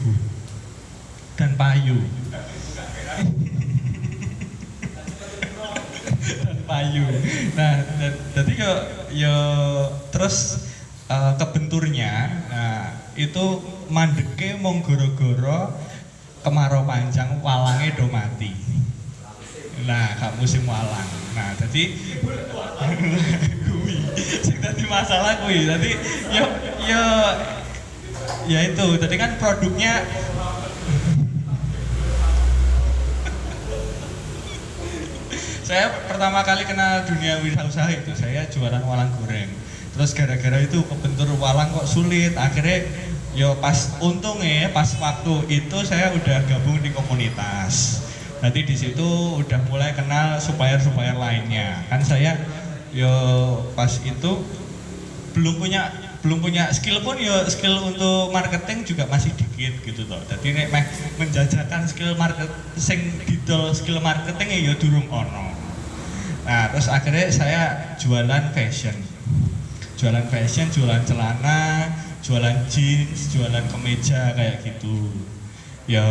Dan payu. Payu. Nah, jadi yo terus kebenturnya, nah itu mandeke mung goro-goro kemarau panjang, walangnya do mati. Nah, gak musim walang. Nah, jadi kuwi sing dadi masalah kuwi. Dadi ya itu. Jadi kan produknya saya pertama kali kenal dunia wirausaha itu saya jualan walang goreng. Terus gara-gara itu kebentur walang kok sulit, akhirnya yo pas untungnya pas waktu itu saya udah gabung di komunitas. Nanti di situ udah mulai kenal supplier lainnya. Kan saya yo pas itu belum punya belum punya skill pun ya skill untuk marketing juga masih dikit gitu toh. Jadi nek meh menjajakan skill marketing didol skill marketing ya durung ono. Nah, terus akhirnya saya jualan fashion. Jualan fashion, jualan celana, jualan jeans, jualan kemeja kayak gitu. Ya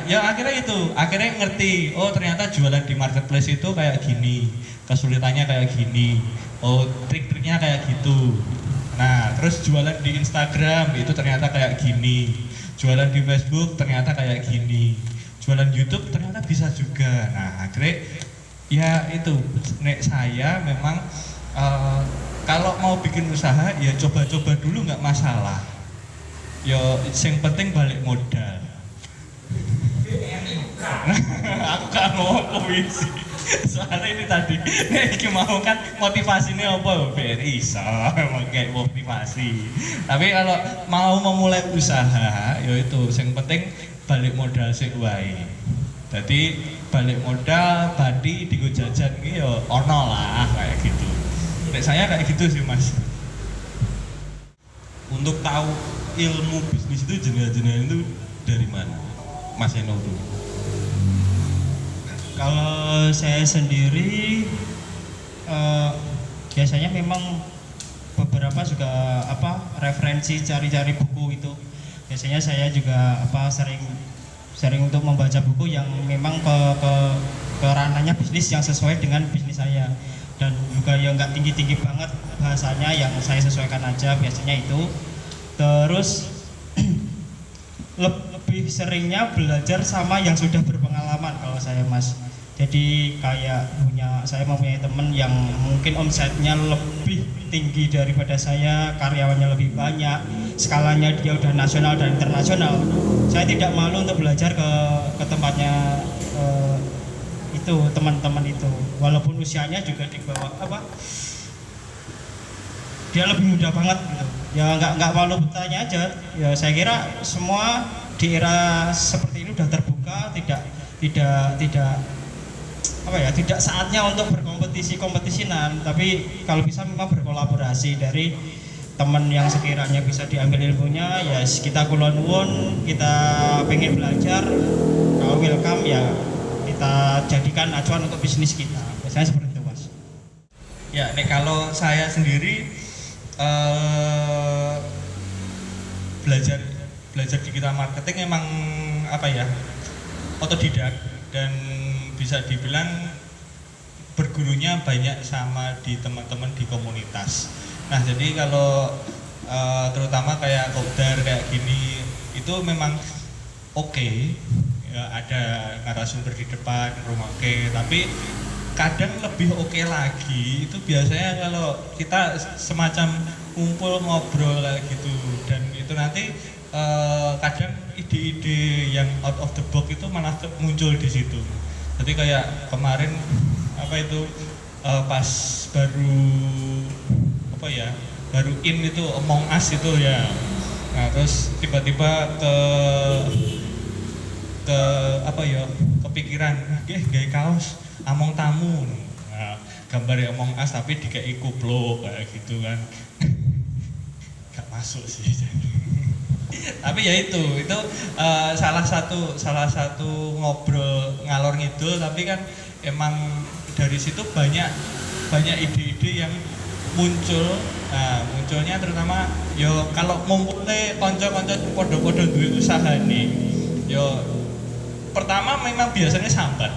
ya akhirnya ngerti, oh ternyata jualan di marketplace itu kayak gini, kesulitannya kayak gini, oh trik-triknya kayak gitu. Nah terus jualan di Instagram itu ternyata kayak gini, jualan di Facebook ternyata kayak gini, jualan YouTube ternyata bisa juga. Nah akhirnya ya itu, nek saya memang kalau mau bikin usaha ya coba-coba dulu nggak masalah. Ya yang penting balik modal. Aku gak mau puisi. Soalnya ini tadi, ini mau kan motivasinya apa? BRI iso, kayak motivasi. Tapi kalau mau memulai usaha, ya itu, yang penting balik modal sih wae. Jadi balik modal, badi digo jajan iki ya ono lah kayak gitu. Nek saya kayak gitu sih Mas. Untuk tahu ilmu bisnis itu jenis-jenis itu dari mana, Mas Eno dulu? Kalau saya sendiri biasanya memang beberapa juga referensi cari-cari buku itu. Biasanya saya juga sering untuk membaca buku yang memang ke ranahnya bisnis yang sesuai dengan bisnis saya, dan juga yang nggak tinggi-tinggi banget bahasanya, yang saya sesuaikan aja biasanya itu. Terus lebih seringnya belajar sama yang sudah berpengalaman kalau saya Mas. Jadi kayak saya mempunyai teman yang mungkin omsetnya lebih tinggi daripada saya, karyawannya lebih banyak, skalanya dia udah nasional dan internasional. Saya tidak malu untuk belajar ke tempatnya itu, teman-teman itu, walaupun usianya juga di bawah dia lebih muda banget gitu. Ya nggak malu bertanya aja. Ya saya kira semua di era seperti ini udah terbuka, tidak saatnya untuk berkompetisinan, tapi kalau bisa memang berkolaborasi dari teman yang sekiranya bisa diambil ilmunya, ya kita kulon nuwun, kita pengen belajar, kalau welcome ya kita jadikan acuan untuk bisnis kita. Biasanya seperti itu Mas. Ya, nek kalau saya sendiri belajar digital marketing emang otodidak, dan bisa dibilang bergurunya banyak sama di teman-teman di komunitas. Nah jadi kalau terutama kayak kopdar kayak gini itu memang oke, ya, ada narasumber di depan rumah tapi kadang lebih oke lagi itu biasanya kalau kita semacam kumpul ngobrol kayak gitu, dan itu nanti kadang ide-ide yang out of the box itu malah muncul di situ. Jadi kayak kemarin pas baru in itu Among Us itu ya. Nah terus tiba-tiba kepikiran gawe kaos Among Tamu. Nah, gambar Among Us tapi dikai kupluk kayak gitu kan. Gak masuk sih. Tapi ya itu salah satu ngobrol ngalor ngidul, tapi kan emang dari situ banyak ide-ide yang muncul. Nah munculnya terutama yo kalau ngumpulnya konco-konco podo-podo duwe usaha nih, yo pertama memang biasanya sambat.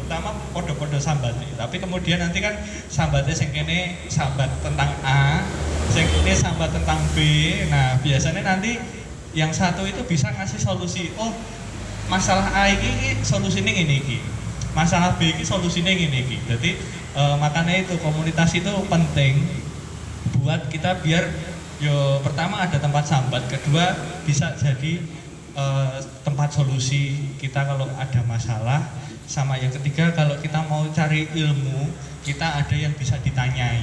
Pertama podo-podo sambat nih, tapi kemudian nanti kan sambatnya sing kene sambat tentang A, sing kene sambat tentang B. Nah biasanya nanti yang satu itu bisa ngasih solusi, oh masalah A ini solusinya ini, masalah B ini solusinya ini. Jadi makanya itu komunitas itu penting buat kita, biar yo pertama ada tempat sambat, kedua bisa jadi tempat solusi kita kalau ada masalah, sama yang ketiga kalau kita mau cari ilmu kita ada yang bisa ditanyai.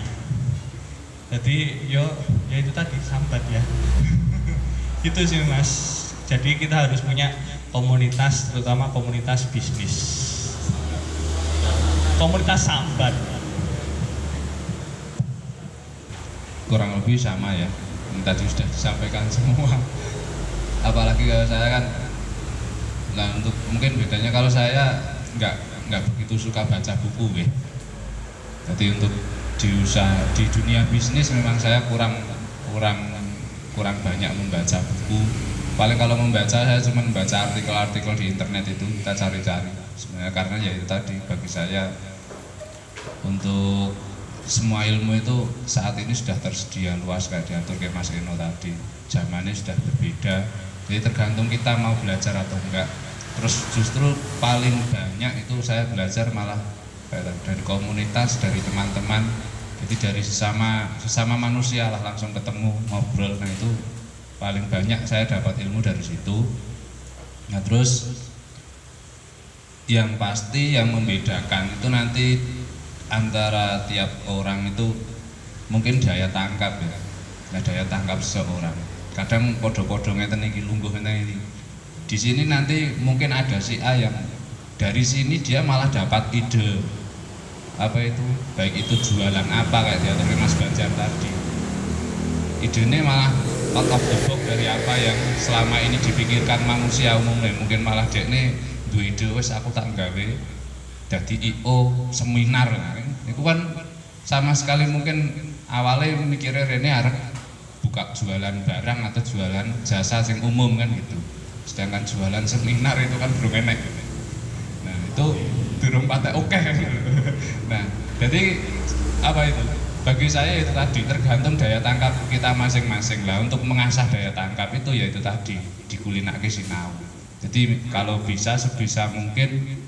Jadi ya itu tadi sambat ya. Itu sih Mas. Jadi kita harus punya komunitas, terutama komunitas bisnis, komunitas sambat. kurang lebih sama ya, yang tadi sudah disampaikan semua. Apalagi kalau saya kan, nah untuk mungkin bedanya kalau saya nggak begitu suka baca buku ya. Jadi untuk di dunia bisnis memang saya kurang banyak membaca buku. Paling kalau membaca saya cuma membaca artikel-artikel di internet, itu kita cari-cari sebenarnya, karena ya itu tadi bagi saya untuk semua ilmu itu saat ini sudah tersedia luas kayak diatur kayak Mas Eno tadi. Zamannya sudah berbeda, jadi tergantung kita mau belajar atau enggak. Terus justru paling banyak itu saya belajar malah dari komunitas, dari teman-teman, jadi dari sesama manusia lah, langsung ketemu ngobrol. Nah itu paling banyak saya dapat ilmu dari situ. Nah terus yang pasti yang membedakan itu nanti antara tiap orang itu mungkin daya tangkap ya. Nah daya tangkap seseorang. Kadang podo-podo ngeten iki lungguh ngeten iki. Di sini nanti mungkin ada si A yang dari sini dia malah dapat ide apa itu, baik itu jualan apa kayak diatur Mas Banjar tadi. Idenya malah out of the box dari apa yang selama ini dipikirkan manusia umumnya. Mungkin malah dekne duwe ide wis aku tak gawe dadi IO seminar. Itu kan sama sekali mungkin awalnya mikirnya rene arep buka jualan barang atau jualan jasa sing umum kan gitu. Sedangkan jualan seminar itu kan belum enek. Nah, itu durung patek oke. Nah, jadi apa itu? Bagi saya itu tadi tergantung daya tangkap kita masing-masing lah. Untuk mengasah daya tangkap itu ya itu tadi dikulinake sinau. Jadi kalau bisa sebisa mungkin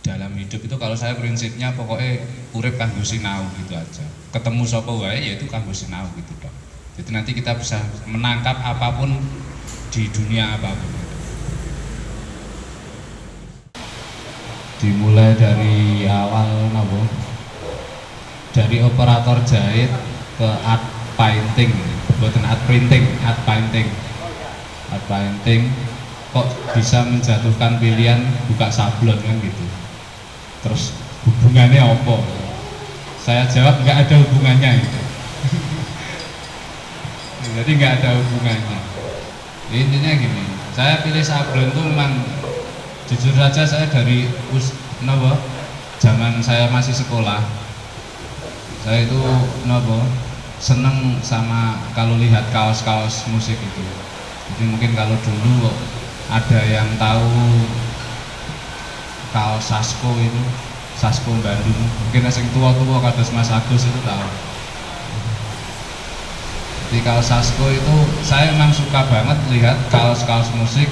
dalam hidup itu kalau saya prinsipnya pokoknya urip kanggo sinau gitu aja. Ketemu sapa wae ya itu kanggo sinau gitu dok. Jadi nanti kita bisa menangkap apapun di dunia apapun. Dimulai dari awal nabo, dari operator jahit ke art painting, bukan art printing, art painting. Art painting kok bisa menjatuhkan pilihan buka sablon kan gitu. Terus hubungannya apa? Saya jawab nggak ada hubungannya itu. Jadi nggak ada hubungannya. Intinya gini, saya pilih sablon itu memang jujur saja saya dari zaman saya masih sekolah, saya itu seneng sama kalau lihat kaos-kaos musik itu. Jadi mungkin kalau dulu ada yang tahu kaos Sasko itu, Sasko Bandung, mungkin asing tua-tua kados Mas Agus itu tahu. Di kaos Sasko itu saya memang suka banget lihat kaos-kaos musik.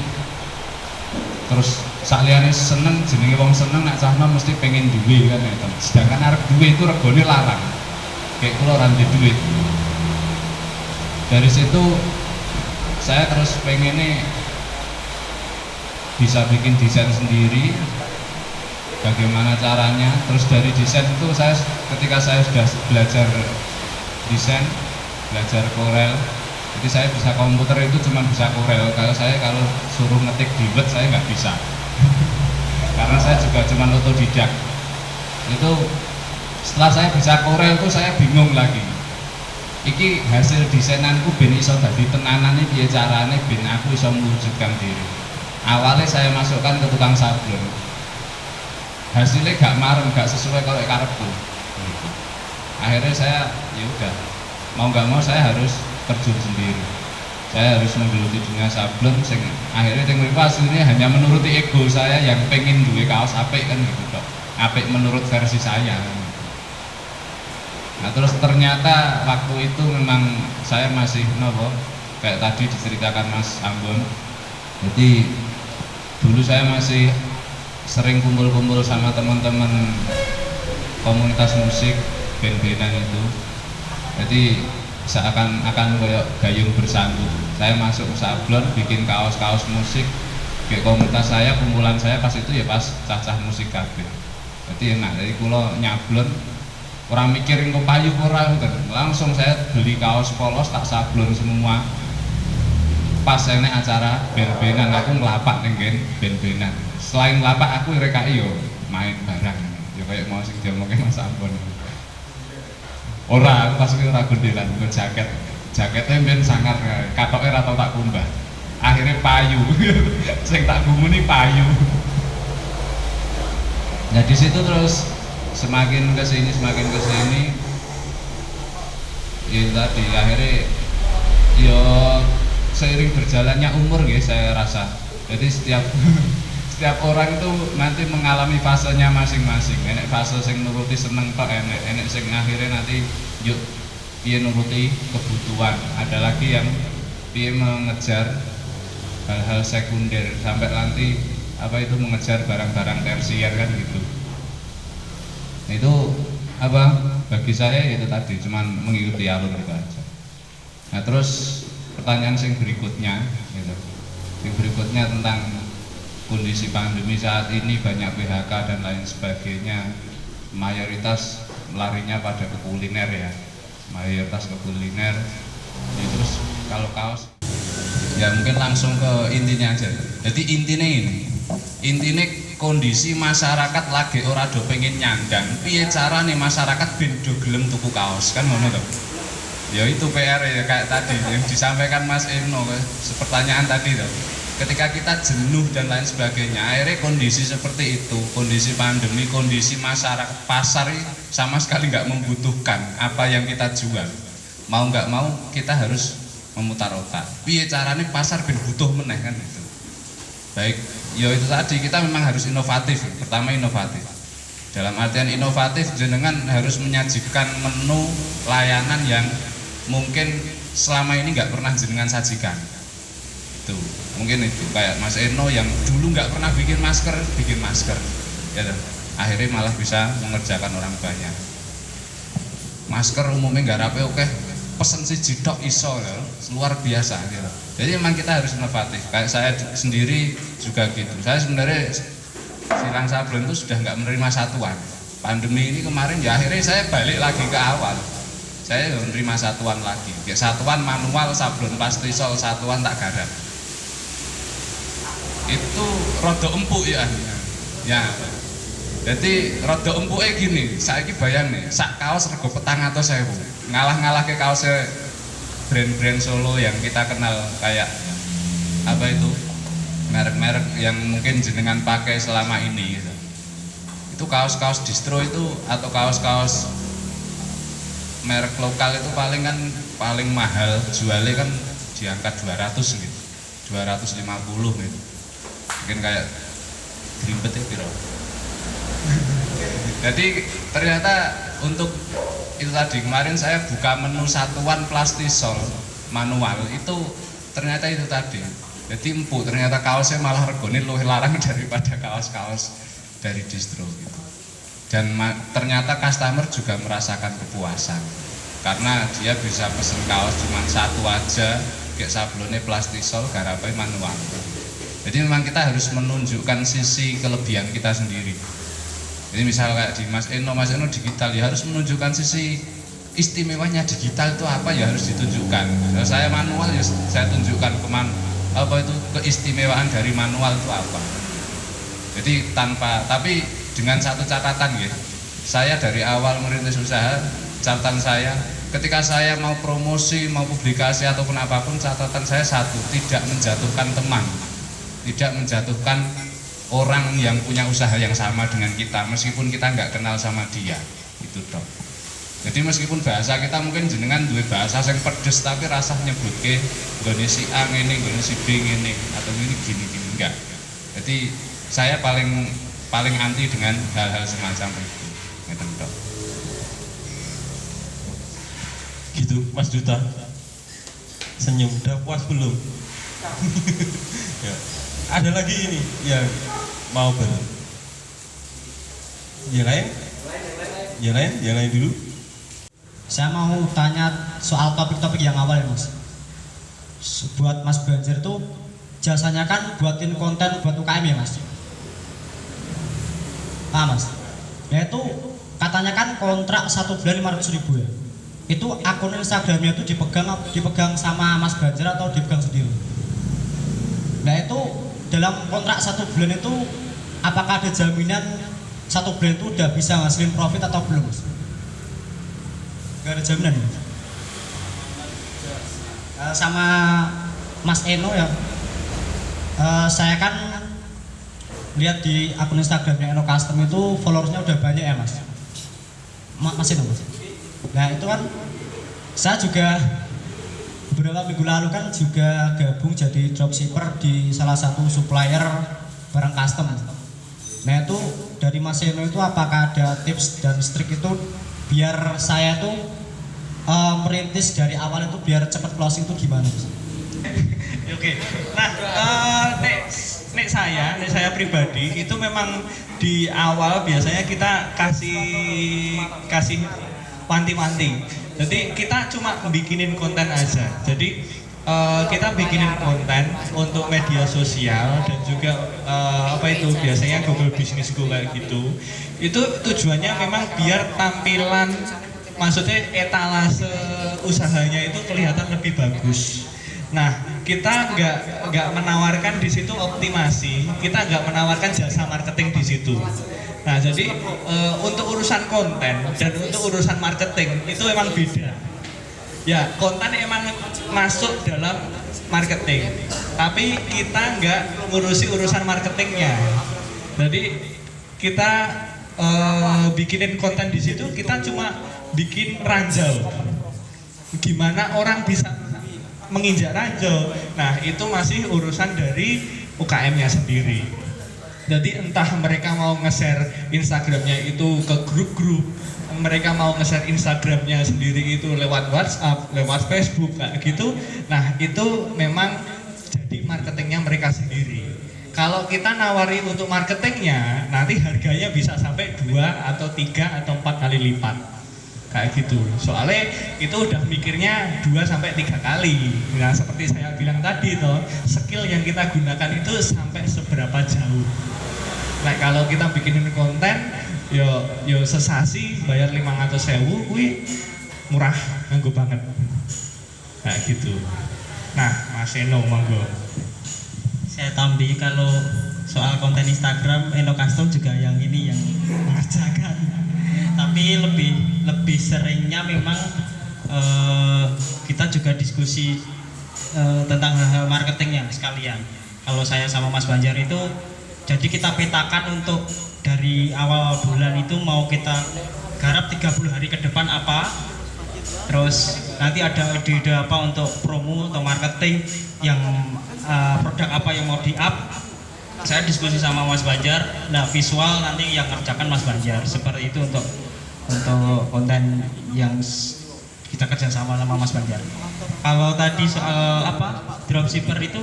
Terus sakliane seneng, jenenge wong seneng nek cahno mesti pengen duwe kan ya. Sedangkan arep duwe itu regane larang. Kayak kula ora duwe duit. Dari situ saya terus pengennya bisa bikin desain sendiri, bagaimana caranya. Terus dari desain itu saya ketika saya sudah belajar desain, belajar Corel, jadi saya bisa komputer itu cuma bisa Corel. Kalau suruh ngetik di Word saya nggak bisa karena saya juga cuma otodidak. Itu setelah saya bisa Corel itu saya bingung lagi, iki hasil desainanku ben iso dadi tenanane piye carane ben aku iso mewujudkan diri. Awalnya saya masukkan ke tukang sablon, hasilnya gak marem, gak sesuai kalau karepku. Akhirnya saya ya udah mau nggak mau saya harus terjun sendiri. Saya harus menggeluti dunia sablon. Akhirnya yang hasilnya hanya menuruti ego saya yang pengen duwe kaos apik kan gitu dok. Apik menurut versi saya. Nah terus ternyata waktu itu memang saya masih kayak tadi diceritakan Mas Ambon. Jadi dulu saya masih sering kumpul-kumpul sama teman-teman komunitas musik band-bandan itu. Jadi seakan-akan kayak gayung bersambut. Saya masuk sablon, bikin kaos-kaos musik. Kayak komunitas saya, kumpulan saya pas itu ya pas cacah musik kabeh. Jadi enak, dari kulo nyablon, orang mikirin kok payu orang, langsung saya beli kaos polos tak sablon semua. Pas enek acara band-bandan aku ngelapak ning band-bandan. Selain ngelapak aku rekai yo main barang. Ya kayak mau sing diomongke Mas Ambon. Ora, pas kuwi ora gondelan, nggo jaket. Jaketnya ben sangar, katoknya ora tau tak kumbah. Akhirnya payu. Sing tak gumuni payu. Nah di situ terus semakin ke sini ya tadi akhirnya ya seiring berjalannya umur ya saya rasa. Jadi setiap orang itu nanti mengalami fasenya masing-masing. Enek fase sing nuruti seneng tok, enek sing akhirnya nanti yuk piye nuruti kebutuhan. Ada lagi yang piye mengejar hal-hal sekunder sampai nanti apa itu mengejar barang-barang tersier kan gitu. Nah, itu apa bagi saya itu tadi cuman mengikuti alur itu aja. Nah terus pertanyaan yang berikutnya gitu. Yang berikutnya tentang kondisi pandemi saat ini, banyak PHK dan lain sebagainya, mayoritas larinya pada ke kuliner ya, mayoritas ke kuliner. Ya, terus kalau kaos ya mungkin langsung ke intinya aja. Jadi intinya kondisi masyarakat lagi ora do pengen nyandang, piye carane masyarakat ben do gelem tuku kaos kan ngono lho. Ya itu PR ya kayak tadi yang disampaikan Mas Eno, pertanyaan tadi loh. Ketika kita jenuh dan lain sebagainya, akhirnya kondisi seperti itu, kondisi pandemi, kondisi masyarakat pasar sama sekali nggak membutuhkan apa yang kita jual. Mau nggak mau kita harus memutar otak. Piye carane pasar ben butuh meneh kan itu. Baik, ya itu tadi kita memang harus inovatif. Pertama inovatif. Dalam artian inovatif jenengan harus menyajikan menu layanan yang mungkin selama ini nggak pernah jenengan sajikan. Itu mungkin itu kayak Mas Eno yang dulu nggak pernah bikin masker ya kan? Akhirnya malah bisa mengerjakan orang banyak. Masker umumnya nggak rapi, oke, pesen si jidok iso ya, luar biasa gitu. Jadi memang kita harus inovatif. Kayak saya sendiri juga gitu. Saya sebenarnya silang sablon itu sudah nggak menerima satuan. Pandemi ini kemarin ya akhirnya saya balik lagi ke awal. Saya menerima satuan lagi. Ya, satuan manual sablon plastisol, satuan tak garap. Itu rada empuk ya. Ya. Jadi rada empuknya gini, saiki bayang nih, sak kaos rego 400.000. Ngalah-ngalah ke kaosnya brand-brand Solo yang kita kenal kayak apa itu? Merek-merek yang mungkin jenengan pakai selama ini gitu. Itu kaos-kaos distro itu atau kaos-kaos merek lokal itu paling mahal jualnya kan di angka 200 gitu, 250 gitu. Mungkin kayak Grimpet ya piro. Jadi ternyata untuk itu tadi kemarin saya buka menu satuan plastisol manual itu ternyata itu tadi. Jadi empuk, ternyata kaosnya malah regone luwih larang daripada kaos-kaos dari distro gitu. Dan ternyata customer juga merasakan kepuasan karena dia bisa pesen kaos cuma satu aja kayak sablonnya plastisol garapnya manual. Jadi memang kita harus menunjukkan sisi kelebihan kita sendiri. Jadi misal kayak di Mas Eno digital ya harus menunjukkan sisi istimewanya digital itu apa ya harus ditunjukkan. Kalau saya manual ya saya tunjukkan apa itu keistimewaan dari manual itu apa. Jadi tapi dengan satu catatan ya, saya dari awal merintis usaha, catatan saya ketika saya mau promosi, mau publikasi ataupun apapun, catatan saya satu, tidak menjatuhkan teman, tidak menjatuhkan orang yang punya usaha yang sama dengan kita, meskipun kita nggak kenal sama dia, itu dong. Jadi meskipun bahasa kita mungkin jenengan duwe bahasa yang pedes tapi rasa nyebutke nggone si A ngene, nggone si B ngene atau ini gini enggak. Jadi saya paling anti dengan hal-hal semacam itu. Ngeten tok. Gitu Mas Duta. Senyum, udah puas belum? Ya. Ada lagi ini yang mau yang lain dulu. Saya mau tanya soal topik-topik yang awal ya Mas. Buat Mas Banjar tuh jasanya kan buatin konten buat UKM ya Mas. Mas. Ya itu katanya kan kontrak 1 bulan 500.000 ya. Itu akun Instagramnya itu dipegang sama Mas Banjar atau dipegang sendiri? Nah itu dalam kontrak 1 bulan itu apakah ada jaminan 1 bulan itu udah bisa ngasilin profit atau belum Mas? Gak ada jaminan ya? Sama Mas Eno ya, saya kan lihat di akun Instagramnya Eno Custom itu followersnya udah banyak ya Mas. Mas Eno Mas. Nah itu kan saya juga beberapa minggu lalu kan juga gabung jadi dropshipper di salah satu supplier barang custom. Nah itu dari Mas Eno itu apakah ada tips dan trik itu biar saya tuh merintis dari awal itu biar cepat closing itu gimana Mas? Oke. Nah, nek saya pribadi itu memang di awal biasanya kita kasih wanti-wanti. Jadi kita cuma bikinin konten aja. Jadi kita bikinin konten untuk media sosial dan juga biasanya Google Business Go kayak gitu. Itu tujuannya memang biar tampilan, maksudnya etalase usahanya itu kelihatan lebih bagus. Nah, kita nggak menawarkan di situ optimasi, kita nggak menawarkan jasa marketing di situ. Nah, jadi untuk urusan konten dan untuk urusan marketing itu memang beda. Ya, konten emang masuk dalam marketing, tapi kita nggak ngurusi urusan marketingnya. Jadi kita bikinin konten di situ, kita cuma bikin ranjau. Gimana orang bisa menginjak ranjau? Nah, itu masih urusan dari UKM-nya sendiri. Jadi entah mereka mau nge-share Instagramnya itu ke grup-grup, mereka mau nge-share Instagramnya sendiri itu lewat WhatsApp, lewat Facebook kayak gitu. Nah, itu memang jadi marketingnya mereka sendiri. Kalau kita nawari untuk marketingnya, nanti harganya bisa sampai 2 atau 3 atau 4 kali lipat. Kayak gitu. Soalnya itu udah mikirnya 2 sampai 3 kali. Nah, seperti saya bilang tadi toh, skill yang kita gunakan itu sampai seberapa jauh. Nah, kalau kita bikinin konten yo sesasi bayar 500.000 kuwi murah, nganggo banget. Kayak gitu. Nah, Mas Eno monggo. Saya tambahi kalau soal konten Instagram Eno Custom juga yang ini yang mengerjakan. Tapi lebih seringnya memang kita juga diskusi tentang hal-hal marketingnya sekalian. Kalau saya sama Mas Banjar itu, jadi kita petakan untuk dari awal bulan itu mau kita garap 30 hari ke depan apa, terus nanti ada ide-ide apa untuk promo atau marketing yang produk apa yang mau di-up. Saya diskusi sama Mas Banjar, nah visual nanti yang ngerjakan Mas Banjar. Seperti itu untuk konten yang kita kerja sama Mas Banjar. Kalau tadi soal dropshipper itu,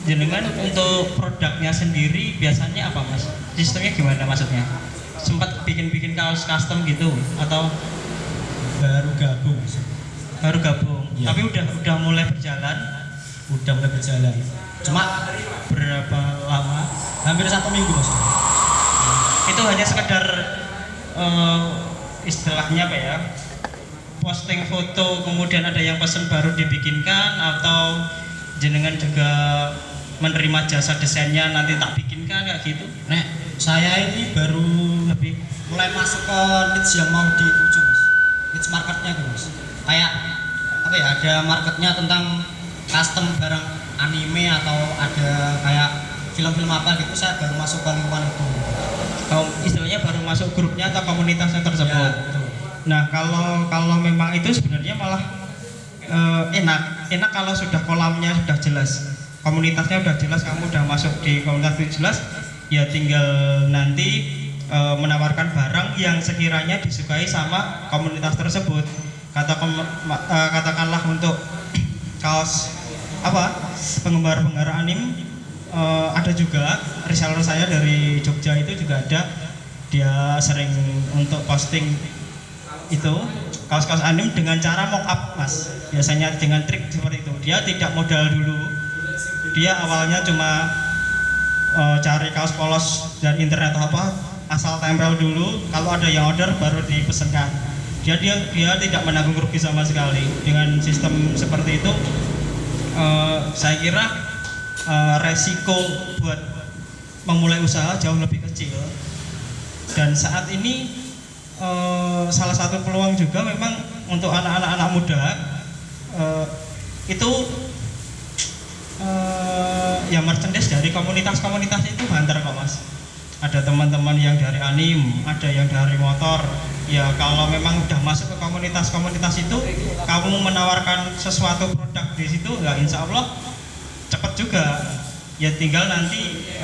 jenengan untuk produknya sendiri biasanya apa Mas? Sistemnya gimana maksudnya? Sempat bikin kaos custom gitu atau Baru gabung. baru gabung? Iya. Tapi udah mulai berjalan. Udah mulai berjalan. Cuma Berapa lama? hampir 1 minggu Mas. Itu hanya sekedar istilahnya apa ya, posting foto kemudian ada yang pesen baru dibikinkan, atau jenengan juga menerima jasa desainnya nanti tak bikinkan kayak gitu? Nek saya ini baru lebih mulai masuk ke niche yang mau dituju Mas. Niche marketnya tuh Mas. Kayak apa ya, ada marketnya tentang custom barang anime atau ada kayak film-film apa gitu, saya baru masuk ke lingkungan itu. Istilahnya baru masuk grupnya atau komunitasnya tersebut. Ya, betul. Nah, kalau memang itu sebenarnya malah enak kalau sudah kolamnya sudah jelas, komunitasnya sudah jelas, kamu sudah masuk di komunitas itu jelas, ya tinggal nanti menawarkan barang yang sekiranya disukai sama komunitas tersebut. Katakanlah untuk kaos penggemar anime, ada juga reseller saya dari Jogja itu juga ada, dia sering untuk posting itu kaos-kaos anime dengan cara mock up Mas, biasanya dengan trik seperti itu. Dia tidak modal dulu, dia awalnya cuma cari kaos polos dan internet asal tempel dulu, kalau ada yang order baru dipesankan. Dia tidak menanggung rugi sama sekali. Dengan sistem seperti itu, saya kira resiko buat memulai usaha jauh lebih kecil. Dan saat ini salah satu peluang juga memang untuk anak muda itu ya merchandise dari komunitas-komunitas itu banter kok Mas. Ada teman-teman yang dari anim, ada yang dari motor. Ya kalau memang udah masuk ke komunitas-komunitas itu, kamu menawarkan sesuatu produk di situ, ya insya Allah cepat juga. Ya tinggal nanti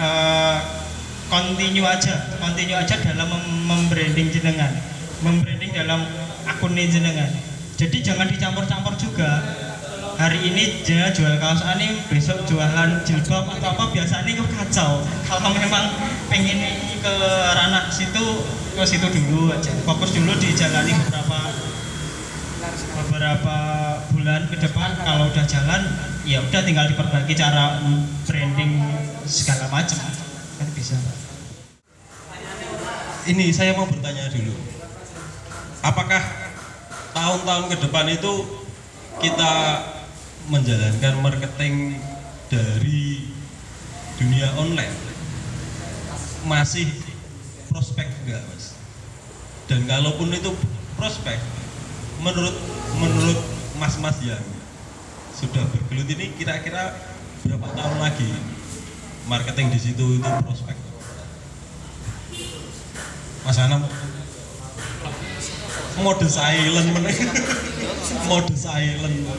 continue aja dalam membranding jenengan, membranding dalam akun jenengan. Jadi jangan dicampur-campur juga. Hari ini dia jual kaos anim, besok jualan jilbab atau apa, biasanya itu kacau. Kalau memang pengen ke ranah situ, ke situ dulu aja. Fokus dulu dijalani beberapa bulan ke depan. Kalau udah jalan, ya udah tinggal diperbaiki cara branding segala macam. Kan bisa. Ini saya mau bertanya dulu. Apakah tahun-tahun ke depan itu kita menjalankan marketing dari dunia online masih prospek enggak Mas? Dan kalaupun itu prospek, menurut mas-mas yang sudah bergelut ini kira-kira berapa tahun lagi marketing di situ itu prospek? Mas Anam mode silent mode silent.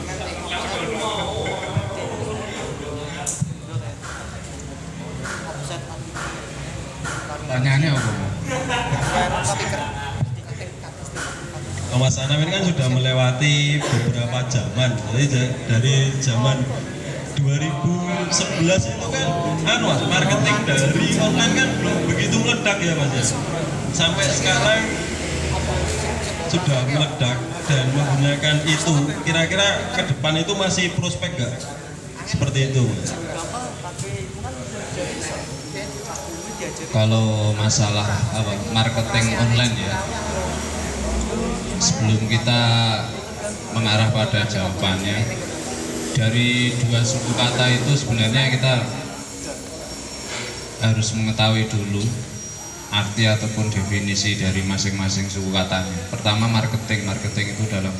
Pertanyaannya apa? Mas Anam ini kan sudah melewati beberapa zaman. Jadi dari zaman 2011 itu kan marketing dari online kan belum begitu meledak ya Mas ya. Sampai sekarang sudah meledak dan menggunakan itu, kira-kira ke depan itu masih prospek nggak? Seperti itu Mas. Kalau masalah marketing online ya, sebelum kita mengarah pada jawabannya, dari dua suku kata itu sebenarnya kita harus mengetahui dulu arti ataupun definisi dari masing-masing suku katanya. Pertama, marketing itu dalam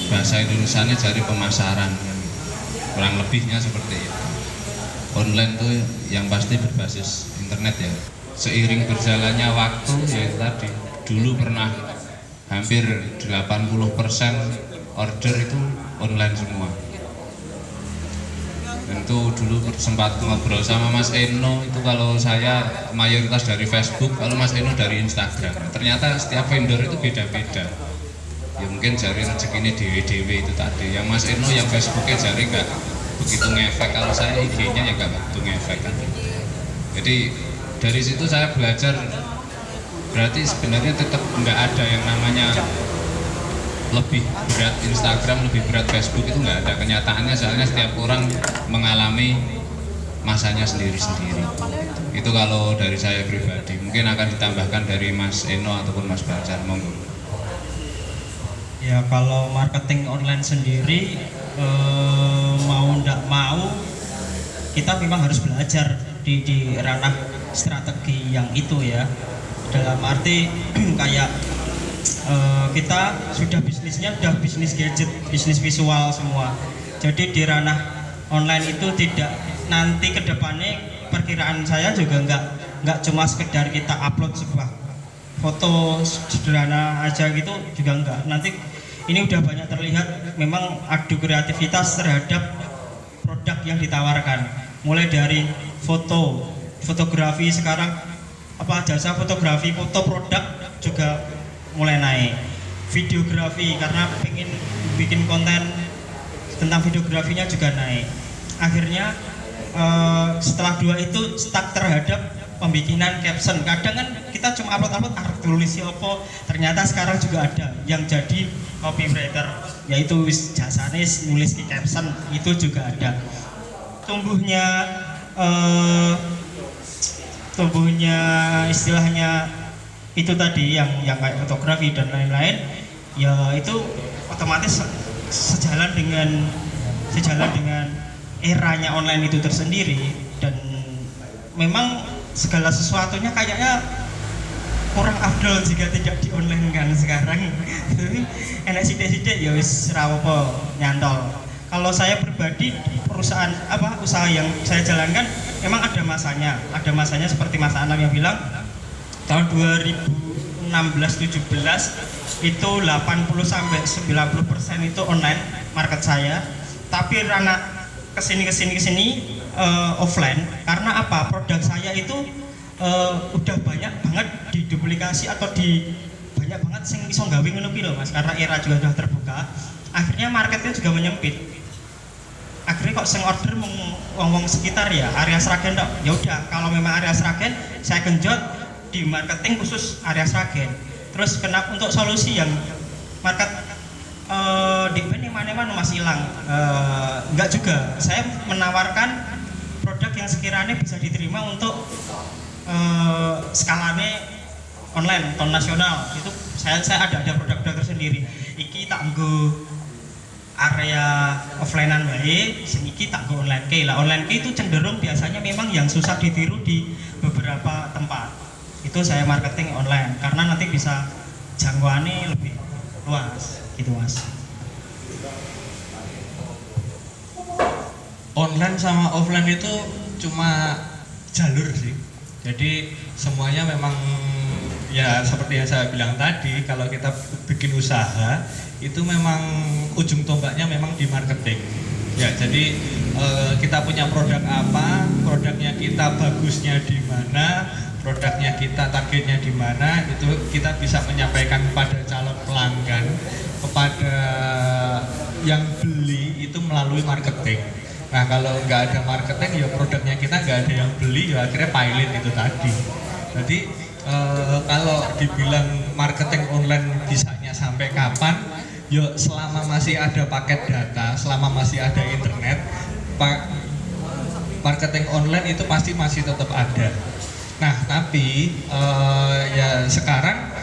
bahasa Indonesianya dari pemasaran, kurang lebihnya seperti itu. Online itu yang pasti berbasis internet ya. Seiring berjalannya waktu ya tadi, dulu pernah hampir 80% order itu online semua. Tentu dulu sempat ngobrol sama Mas Eno, itu kalau saya mayoritas dari Facebook, kalau Mas Eno dari Instagram. Ternyata setiap vendor itu beda-beda. Ya mungkin jari rezekinya dewe-dewe itu tadi. Yang Mas Eno yang Facebooknya jari nggak begitu ngefek, kalau saya IG-nya ya nggak begitu ngefek kan. Jadi dari situ saya belajar, berarti sebenarnya tetap nggak ada yang namanya lebih berat Instagram, lebih berat Facebook, itu nggak ada. Kenyataannya soalnya setiap orang mengalami masanya sendiri-sendiri. Itu kalau dari saya pribadi. Mungkin akan ditambahkan dari Mas Eno ataupun Mas Banjar, monggo. Ya kalau marketing online sendiri mau ndak mau kita memang harus belajar di ranah strategi yang itu ya. Dalam arti kayak kita sudah bisnisnya udah bisnis gadget, bisnis visual semua. Jadi di ranah online itu tidak, nanti kedepannya perkiraan saya juga nggak cuma sekedar kita upload sebuah foto sederhana aja gitu juga enggak. Nanti ini udah banyak terlihat memang adu kreativitas terhadap produk yang ditawarkan. Mulai dari fotografi sekarang, apa jasa fotografi, foto produk juga mulai naik. Videografi karena pengen bikin konten tentang videografinya juga naik. Akhirnya setelah dua itu stuck terhadap pembikinan caption. Kadang kan kita cuma upload tulis apa, ternyata sekarang juga ada yang jadi copywriter, yaitu jasanya nulis di caption, itu juga ada. Tumbuhnya istilahnya itu tadi yang kayak fotografi dan lain-lain, ya itu otomatis sejalan dengan eranya online itu tersendiri. Dan memang segala sesuatunya kayaknya kurang afdol jika tidak di online kan sekarang. Tapi enak sidik-sidik ya wis ra apa nyantol. Kalau saya pribadi perusahaan usaha yang saya jalankan memang ada masanya seperti Mas Anam yang bilang tahun 2016-17 itu 80 sampai 90% itu online market saya. Tapi rana kesini offline karena apa? Produk saya itu udah banyak banget diduplikasi atau banyak banget sing iso gawe ngono pi lho Mas, karena era juga sudah terbuka. Akhirnya marketnya juga menyempit. Akhirnya kok sing order wong-wong sekitar ya area Sragen tok. Ya udah, kalau memang area Sragen saya genjot di marketing khusus area Sragen. Terus kenapa untuk solusi yang market di mana-mana masih hilang? Enggak juga. Saya menawarkan produk yang sekiranya bisa diterima untuk skalanya online atau nasional. Itu saya ada produk-produk tersendiri. Iki tak nggo area offline-an wae, sing iki tak nggo online ke. Lah online ke itu cenderung biasanya memang yang susah ditiru di beberapa tempat. Itu saya marketing online karena nanti bisa jangkauannya lebih luas gitu Mas. Online sama offline itu cuma jalur sih. Jadi semuanya memang ya seperti yang saya bilang tadi, kalau kita bikin usaha itu memang ujung tombaknya memang di marketing. Ya, jadi kita punya produk apa, produknya kita bagusnya di mana, produknya kita targetnya di mana, itu kita bisa menyampaikan kepada calon pelanggan, kepada yang beli itu melalui marketing. Nah, kalau nggak ada marketing ya produknya kita nggak ada yang beli, ya akhirnya pilot itu tadi. Jadi kalau dibilang marketing online bisanya sampai kapan, ya selama masih ada paket data, selama masih ada internet, marketing online itu pasti masih tetap ada. Nah, tapi ya sekarang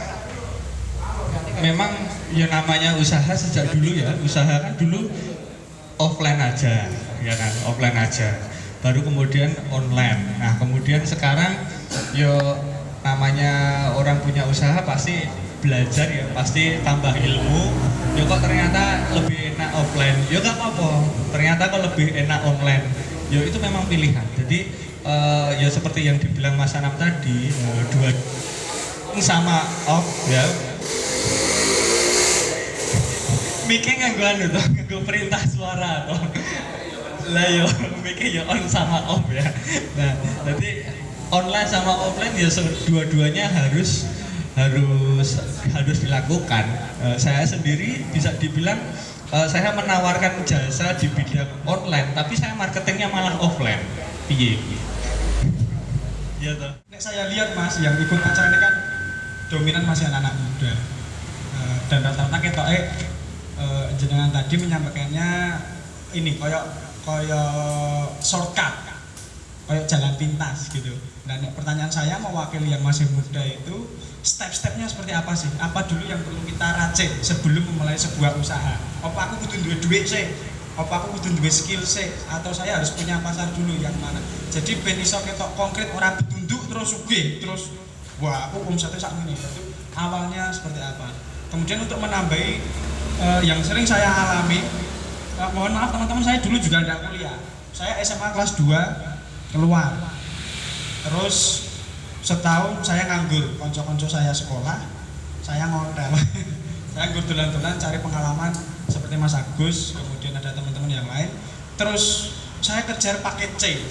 memang ya namanya usaha sejak dulu ya, usaha kan dulu offline aja, ya kan, offline aja. Baru kemudian online. Nah, kemudian sekarang yo namanya orang punya usaha pasti belajar ya, pasti tambah ilmu. Ya kok ternyata lebih enak offline. Ya gak apa-apa. Ternyata kok lebih enak online. Ya itu memang pilihan. Jadi ya seperti yang dibilang Mas Anam tadi, dua sama off ya. Mikir nganggo anu to, nganggo perintah suara to. Lah yo mikir ya on sama off ya. Nah, jadi online sama offline ya dua-duanya harus dilakukan. Saya sendiri bisa dibilang saya menawarkan jasa di bidang online, tapi saya marketingnya malah offline. Piye? Iya toh. Nek saya lihat Mas yang ikut acara ini kan dominan masih anak-anak muda. Dan rata-rata ketoke jenengan tadi menyampaikannya ini koyo shortcut, koyo jalan pintas gitu. Nah, pertanyaan saya mewakili yang masih muda itu step-stepnya seperti apa sih? Apa dulu yang perlu kita racik sebelum memulai sebuah usaha? Apa aku kudu duwe sih? Apa aku kudu duwe skill sih? Atau saya harus punya pasar dulu yang mana? Jadi ben iso ketok konkret ora betunduk terus sugih terus wah aku omsetnya sak ngene. Awalnya seperti apa? Kemudian untuk menambahi yang sering saya alami, mohon maaf teman-teman, saya dulu juga tidak kuliah. Saya SMA kelas 2 keluar. Terus setahun saya nganggur, konco-konco saya sekolah, saya ngontel. Saya nganggur dolan-dolan cari pengalaman seperti Mas Agus, kemudian ada teman-teman yang lain. Terus saya kejar paket C.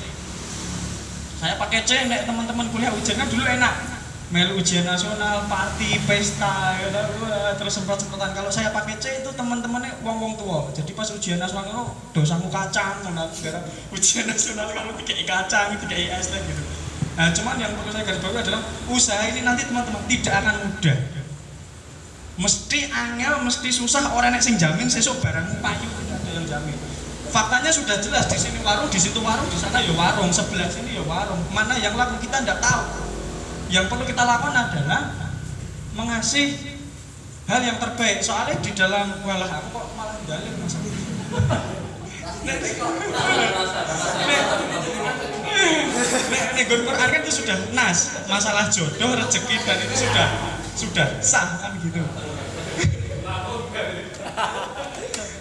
Saya pakai C, nek teman-teman kuliah ujian kan dulu enak. Melu ujian nasional, party, pesta, terus semprot-semprotan. Kalau saya pakai C itu teman-temannya wong-wong tua. Jadi pas ujian nasional itu dosamu kacang, gara ujian nasional kamu 3 kacang, 3 es gitu. Nah, cuman yang perlu saya garis bawahi adalah usaha ini nanti teman-teman tidak akan mudah. Mesti angel, mesti susah, orang yang sing jamin sesuk barang payu, tidak ada yang jamin. Faktanya sudah jelas, di sini warung, di situ warung, di sana ya warung, sebelah sini ya warung. Mana yang laku kita tidak tahu. Yang perlu kita lakukan adalah mengasih hal yang terbaik. Soalnya di dalam walah aku kok malah dalil Mas. Nek nggon Quran kan itu sudah nas, masalah jodoh, rezeki dan itu sudah sah kan gitu.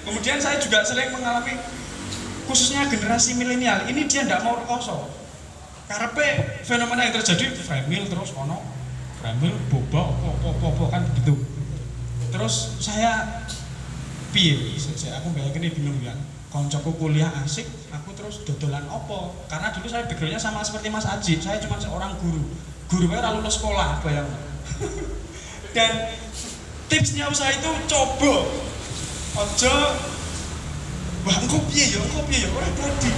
Kemudian saya juga sering mengalami, khususnya generasi milenial ini dia tidak mau rekoso. Karena fenomena yang terjadi femil terus ono, femil bobo, popo kan begitu. Terus saya piye? Aku bayangin ini bingung ya. Koncoku kuliah asik, aku terus dodolan opo. Karena dulu saya backgroundnya sama seperti Mas Aji, saya cuma seorang guru. Gurunya ora lulus sekolah, bayang. Dan tipsnya usaha itu coba. Ojo, wah engko piye ya, ora tadi.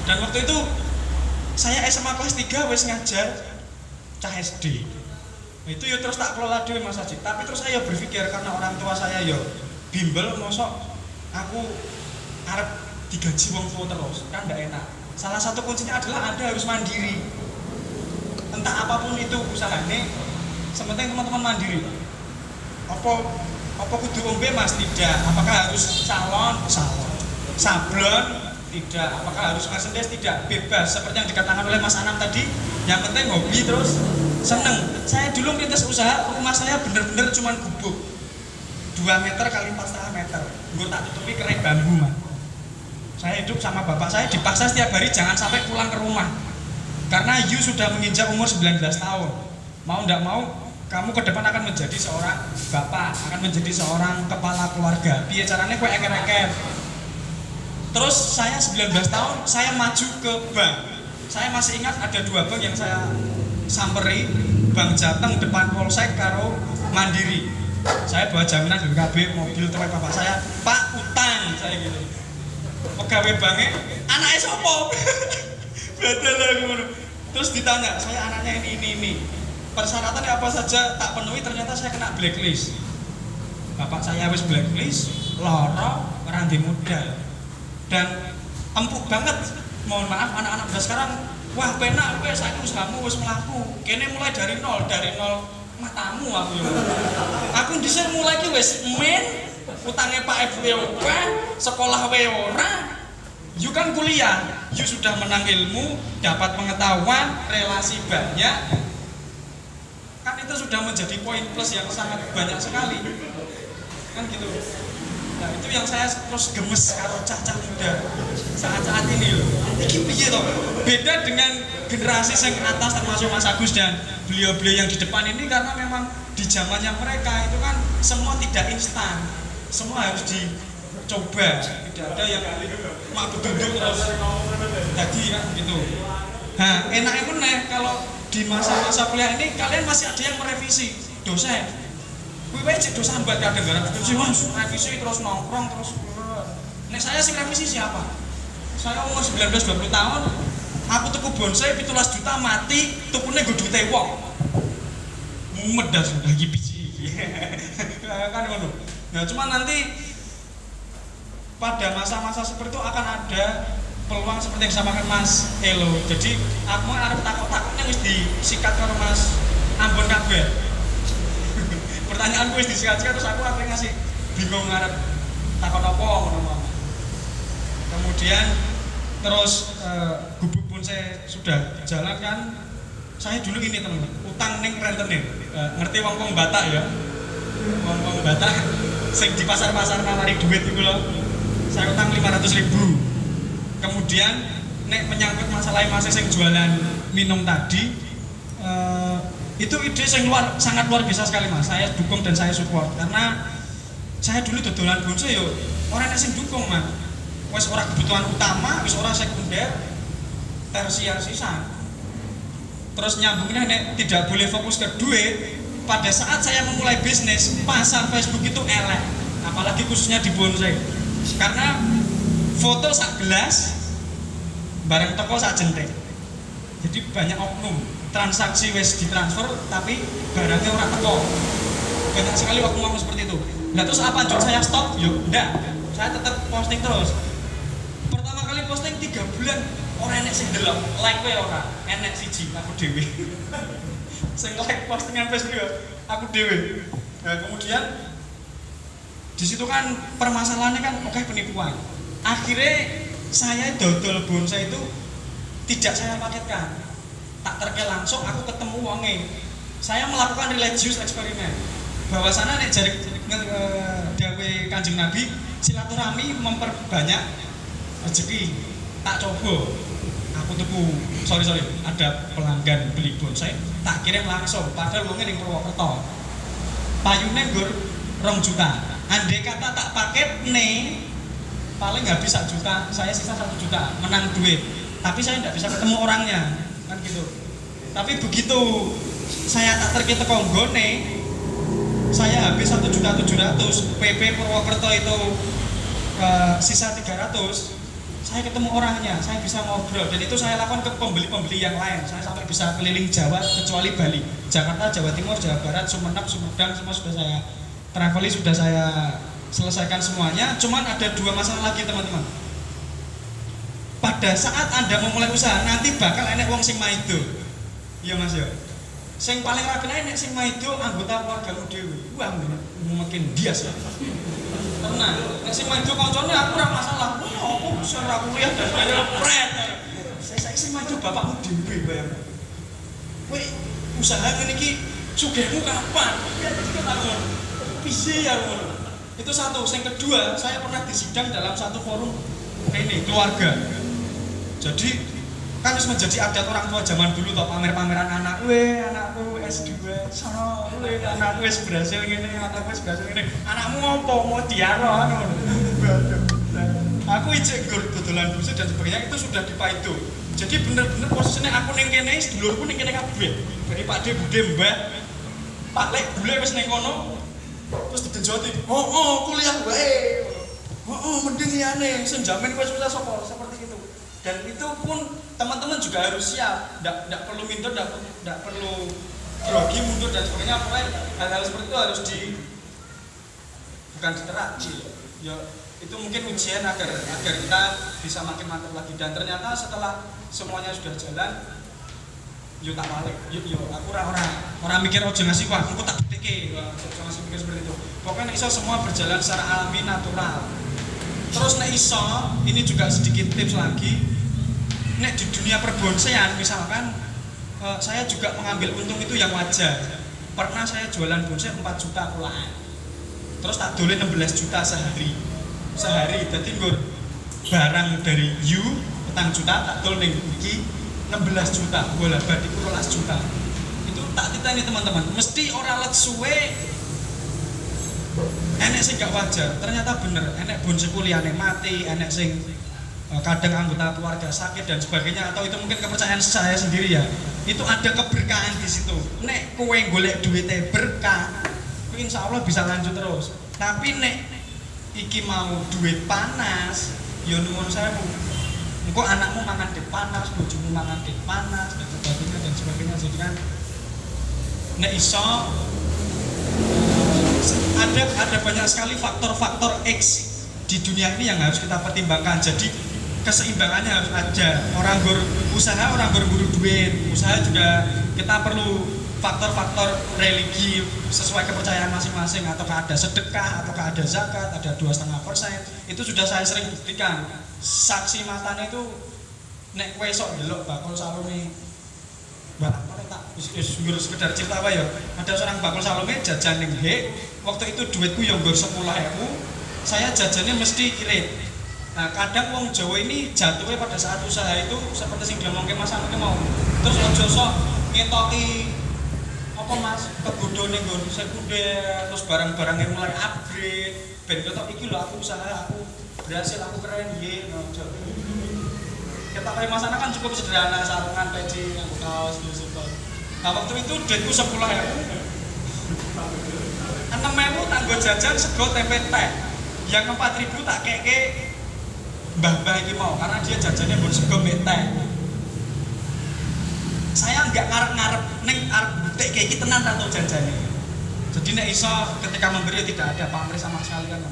Dan waktu itu saya SMA kelas 3 wis ngajar cah SD. Itu ya terus tak kelola dhewe Mas Aji. Tapi terus saya berpikir karena orang tua saya ya bimbel, mosok aku arep digaji wong tua terus, kan ndak enak. Salah satu kuncinya adalah Anda harus mandiri. Entah apapun itu usahanya, sementing teman-teman mandiri. Apa kudu ombe Mas? Tidak. Apakah harus salon? Sablon? Tidak. Apakah harus Mercedes? Tidak. Bebas. Seperti yang dikatakan oleh Mas Anam tadi, yang penting hobi terus seneng. Saya dulu merintis usaha, rumah saya bener-bener cuman gubuk 2 meter kali 4,5 meter. Gue tak tutupi kerai bambu Mas. Saya hidup sama bapak saya dipaksa setiap hari jangan sampai pulang ke rumah. Karena you sudah menginjak umur 19 tahun. Mau ndak mau, kamu ke depan akan menjadi seorang bapak, akan menjadi seorang kepala keluarga. Piye caranya kowe eker-eker. Terus saya 19 tahun, saya maju ke bank. Saya masih ingat ada 2 bank yang saya samperi, Bank Jateng depan Polsek karo Mandiri. Saya bawa jaminan dari KB, mobil tuwek bapak saya, Pak utang, saya gitu. Pegawai banknya, anaknya sopo? Badal aku. Terus ditanya, saya anaknya ini. Persyaratan apa saja tak penuhi, ternyata saya kena blacklist. Bapak saya wis blacklist, loro, randi modal. Dan empuk banget. Mohon maaf anak-anak udah sekarang, wah penak wes aku usahamu wis mlaku. Kene mulai dari nol matamu aku yo. Aku dhisik mulai ki wis men utangnya Pak FW sekolah we ora. You kan kuliah, you sudah menang ilmu, dapat pengetahuan, relasi banyak. Kan itu sudah menjadi poin plus yang sangat banyak sekali. Kan gitu. Nah, itu yang saya terus gemes karo cacah muda saat-saat ini loh. Iki piye toh? Beda dengan generasi yang atas termasuk Mas Agus dan beliau-beliau yang di depan ini, karena memang di zamannya mereka itu kan semua tidak instan. Semua harus dicoba. Tidak ada yang mak duduk terus tadi kan gitu. Nah, enaknya pun kalau di masa-masa kuliah ini kalian masih ada yang merevisi dosen. Kuwi wae cek do sambat kadang-kadang sih Mas, revisi terus nongkrong terus. Nek saya sing revisi siapa? Saya umur 19-20 tahun, aku tuku bonsai 17 juta mati, tukune nggo duite wong. Mumet dah lagi biji iki. Kan ngono. Nah, cuma nanti pada masa-masa seperti itu akan ada peluang seperti yang disampaikan Mas Elo. Jadi aku arep takok-takoknya wis disikat karo Mas Ambon kabeh. Pertanyaanku wis disikat-sikat terus aku akhirnya ngasih bingung ngarep takon apa ngono. Kemudian terus gubuk pun saya sudah jalan kan. Saya dulu ini teman, utang ning rentenir. Ngerti wong-wong Batak ya? Wong-wong Batak sing di pasar-pasar nawari duit iku lho. Saya utang 500.000. Kemudian nek menyangkut masalah Mas sing jualan minum tadi, itu ide yang sangat luar biasa sekali Mas. Saya dukung dan saya support karena saya dulu dodolan bonsai yo orang yang dukung Mas. Wes ora kebutuhan utama, wis ora sekunder, tersier sisan. Terus nyambungnya nek tidak boleh fokus ke duit. Pada saat saya memulai bisnis, pasar Facebook itu elek, apalagi khususnya di bonsai. Karena foto sak gelas, barang toko sak jentik. Jadi banyak oknum. Transaksi wes ditransfer tapi barangnya orang teko. Banyak sekali waktu ngomong seperti itu. Nah terus apa Jun, saya stop? Yuk, enggak. Saya tetap posting terus. Pertama kali posting 3 bulan orang enek sing delok, like wae ora. Enek siji aku dhewe. Sing like postingan Facebook aku dhewe. Nah kemudian di situ kan permasalahannya kan oke penipuan. Akhirnya saya dodol bonsai itu tidak saya paketkan. Tak terke langsung aku ketemu wonge. Saya melakukan religious eksperimen. Bahwasanya nek jari dawe Kanjeng Nabi silaturahmi memperbanyak rezeki. Tak coba. Aku tuku, sorry ada pelanggan beli bonsai, tak kirim langsung. Padahal wonge ning Purwokerto. Payune nggur 2 juta. Andai kata tak paket nih, paling habis 1 juta, saya sisa 1 juta, menang duit. Tapi saya tidak bisa ketemu orangnya, kan gitu. Tapi begitu saya tak terkita konggone, saya habis 1.700.000, PP Purwokerto itu sisa 300. Saya ketemu orangnya, saya bisa ngobrol, dan itu saya lakukan ke pembeli-pembeli yang lain. Saya sampai bisa keliling Jawa kecuali Bali, Jakarta, Jawa Timur, Jawa Barat, Sumeneb, Sumedang, semua sudah saya traveli, sudah saya selesaikan semuanya. Cuman ada 2 masalah lagi teman-teman. Pada saat Anda memulai usaha, nanti bakal enek wong sing maido. Iya Mas ya. Sing paling rapi enek sing maido anggota keluargamu dhewe. Wah, makin bias ya. Tenang, nek sing maido kancane aku ora masalah. Aku bisa ora kuliah dan bayar pret. Saya sing maido bapakmu dhewe bayar. Kowe usaha ngene iki sugihmu kapan? Piye ya ngono. Itu satu. Yang kedua, saya pernah disidang dalam satu forum ini keluarga. Jadi kan harus menjadi adat orang tua zaman dulu toh, pamer-pameran anak, anakku S2 sono, anakku wis berhasil ngene, anakku wis berhasil ngene. Anakmu ngopo mau diaro ngono. Aku ijek nggur dodolan busuk dan sebagainya itu sudah di Paido. Jadi bener-bener posisinya aku ning kene, sedulurku ning kene kabeh. Dari Pak De, Bude, Mbah, Pak Lek, bule wis ning kono. Terus digenjoti, kuliah wae. Mending liyane, sing jamin kowe sukses apa seperti itu. Dan itu pun teman-teman juga harus siap, tidak perlu minder, tidak perlu grogi, mundur dan sebagainya. Pokoknya hal-hal seperti itu harus bukan diterapi. Ya itu mungkin ujian agar kita bisa makin mantap lagi. Dan ternyata setelah semuanya sudah jalan, yo tak balik, yo aku orang mikir ojo ngasih wah, aku tak bukti, ojo ngasih mikir seperti itu. Pokoknya iso semua berjalan secara alami, natural. Terus nek iso, ini juga sedikit tips lagi. Nek di dunia perbonsaian misalkan saya juga mengambil untung itu yang wajar. Pernah saya jualan bonsai 4 juta pulaan. Terus tak doleh 16 juta sehari. Jadi nggur barang dari petang juta tak dol ning iki 16 juta, bola badi 12 juta. Itu tak titeni teman-teman. Mesti ora let suwe enek sing gak wajar, ternyata bener, enek bonsai kuliahnya mati, enek sing kadang anggota keluarga sakit dan sebagainya, atau itu mungkin kepercayaan saya sendiri ya. Itu ada keberkahan di situ. Nek kowe golek duitnya berkah, insya Allah bisa lanjut terus. Tapi nek iki mau duit panas, ya nuwun sewu. Engko anakmu mangan di panas, bojomu mangan di panas dan sebagainya. Jadi kan nek iso ada banyak sekali faktor-faktor X di dunia ini yang harus kita pertimbangkan. Jadi keseimbangannya harus ada. Orang berusaha, orang berburu duit. Usaha juga kita perlu faktor-faktor religi sesuai kepercayaan masing-masing. Ataukah ada sedekah, ataukah ada zakat, ada 2,5%. Itu sudah saya sering buktikan. Saksi matanya itu nek kowe sok delok bakul salome. Barangkali tak sekedar cerita apa ya. Ada seorang bakul salome jajan ning waktu itu duitku yang nggur 10.000, saya jajannya mesti irit. Nah kadang wong Jawa ini jatuhnya pada saat usaha itu seperti yang diomongke Mas Anu mau. Terus ojo sok ngetoki apa Mas kegodho ning nggon sekunder, terus barang-barang yang mulai upgrade. Ben ketok iki lho aku usaha, aku berhasil, aku keren nggih. Kita kayak Mas Anu kan cukup sederhana, sarungan, peci, aku kaos, simpel. Nah waktu itu duitku 10.000. 6.000 tak nggo jajan sego tempe teh. Yang 4.000 tak keke mbah-mbah iki mau karena dia jajannya bon sego mbek teh. Saya enggak ngarep-ngarep ning arep bukti kayak iki tenan ta to jajane. Jadi nek iso ketika memberi tidak ada pamrih sama sekali kan.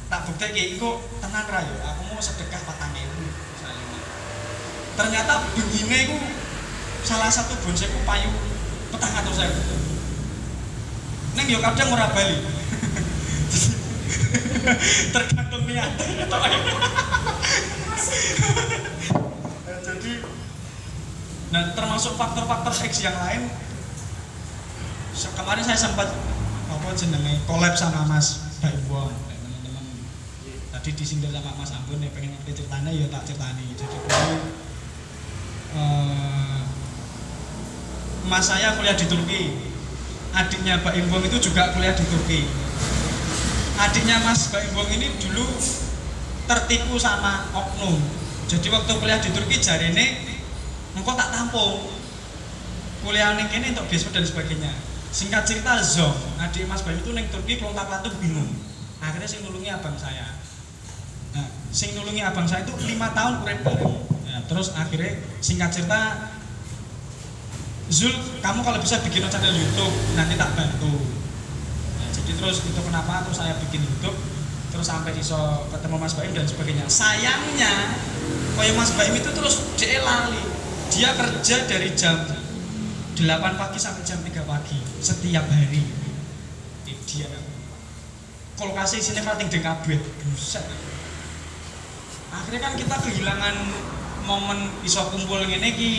Tak bukti kayak iku tenan ra yo, aku mau sedekah 4.000 misalnya. Ternyata begini iku salah satu bonsaiku payu 400.000. Neng yo kadang ora bali. Tergantung niat. Jadi Nah, termasuk faktor-faktor X yang lain, kemarin saya sempat collab sama Mas Baimbo, teman-teman. Tadi disindir sama Mas Ambon ya, pengen ngerti ceritanya ya tak ceritani. Jadi dulu mas saya kuliah di Turki, adiknya Mbak Imbong itu juga kuliah di Turki. Adiknya Mas Mbak Imbong ini dulu tertipu sama oknum. Jadi waktu kuliah di Turki jarene engkau tak tampung kuliah ning kene untuk beasiswa dan sebagainya. Singkat cerita Zong, adik Mas Bayu itu neng Turki kelontak-lantuk bingung. Akhirnya sing nulungi abang saya. Nah, sing nulungi abang saya itu 5 tahun urip bareng. Nah, terus akhirnya singkat cerita, Zul, kamu kalau bisa bikin channel YouTube nanti tak bantu. Nah, jadi terus itu kenapa terus saya bikin YouTube, terus sampai iso ketemu Mas Baim dan sebagainya. Sayangnya, kayak Mas Baim itu terus dia lali. Dia kerja dari jam 8 pagi sampai jam 3 pagi setiap hari. Dia kalau kasih sini rating deng kabeh, buset. Akhirnya kan kita kehilangan momen iso kumpul ngene iki,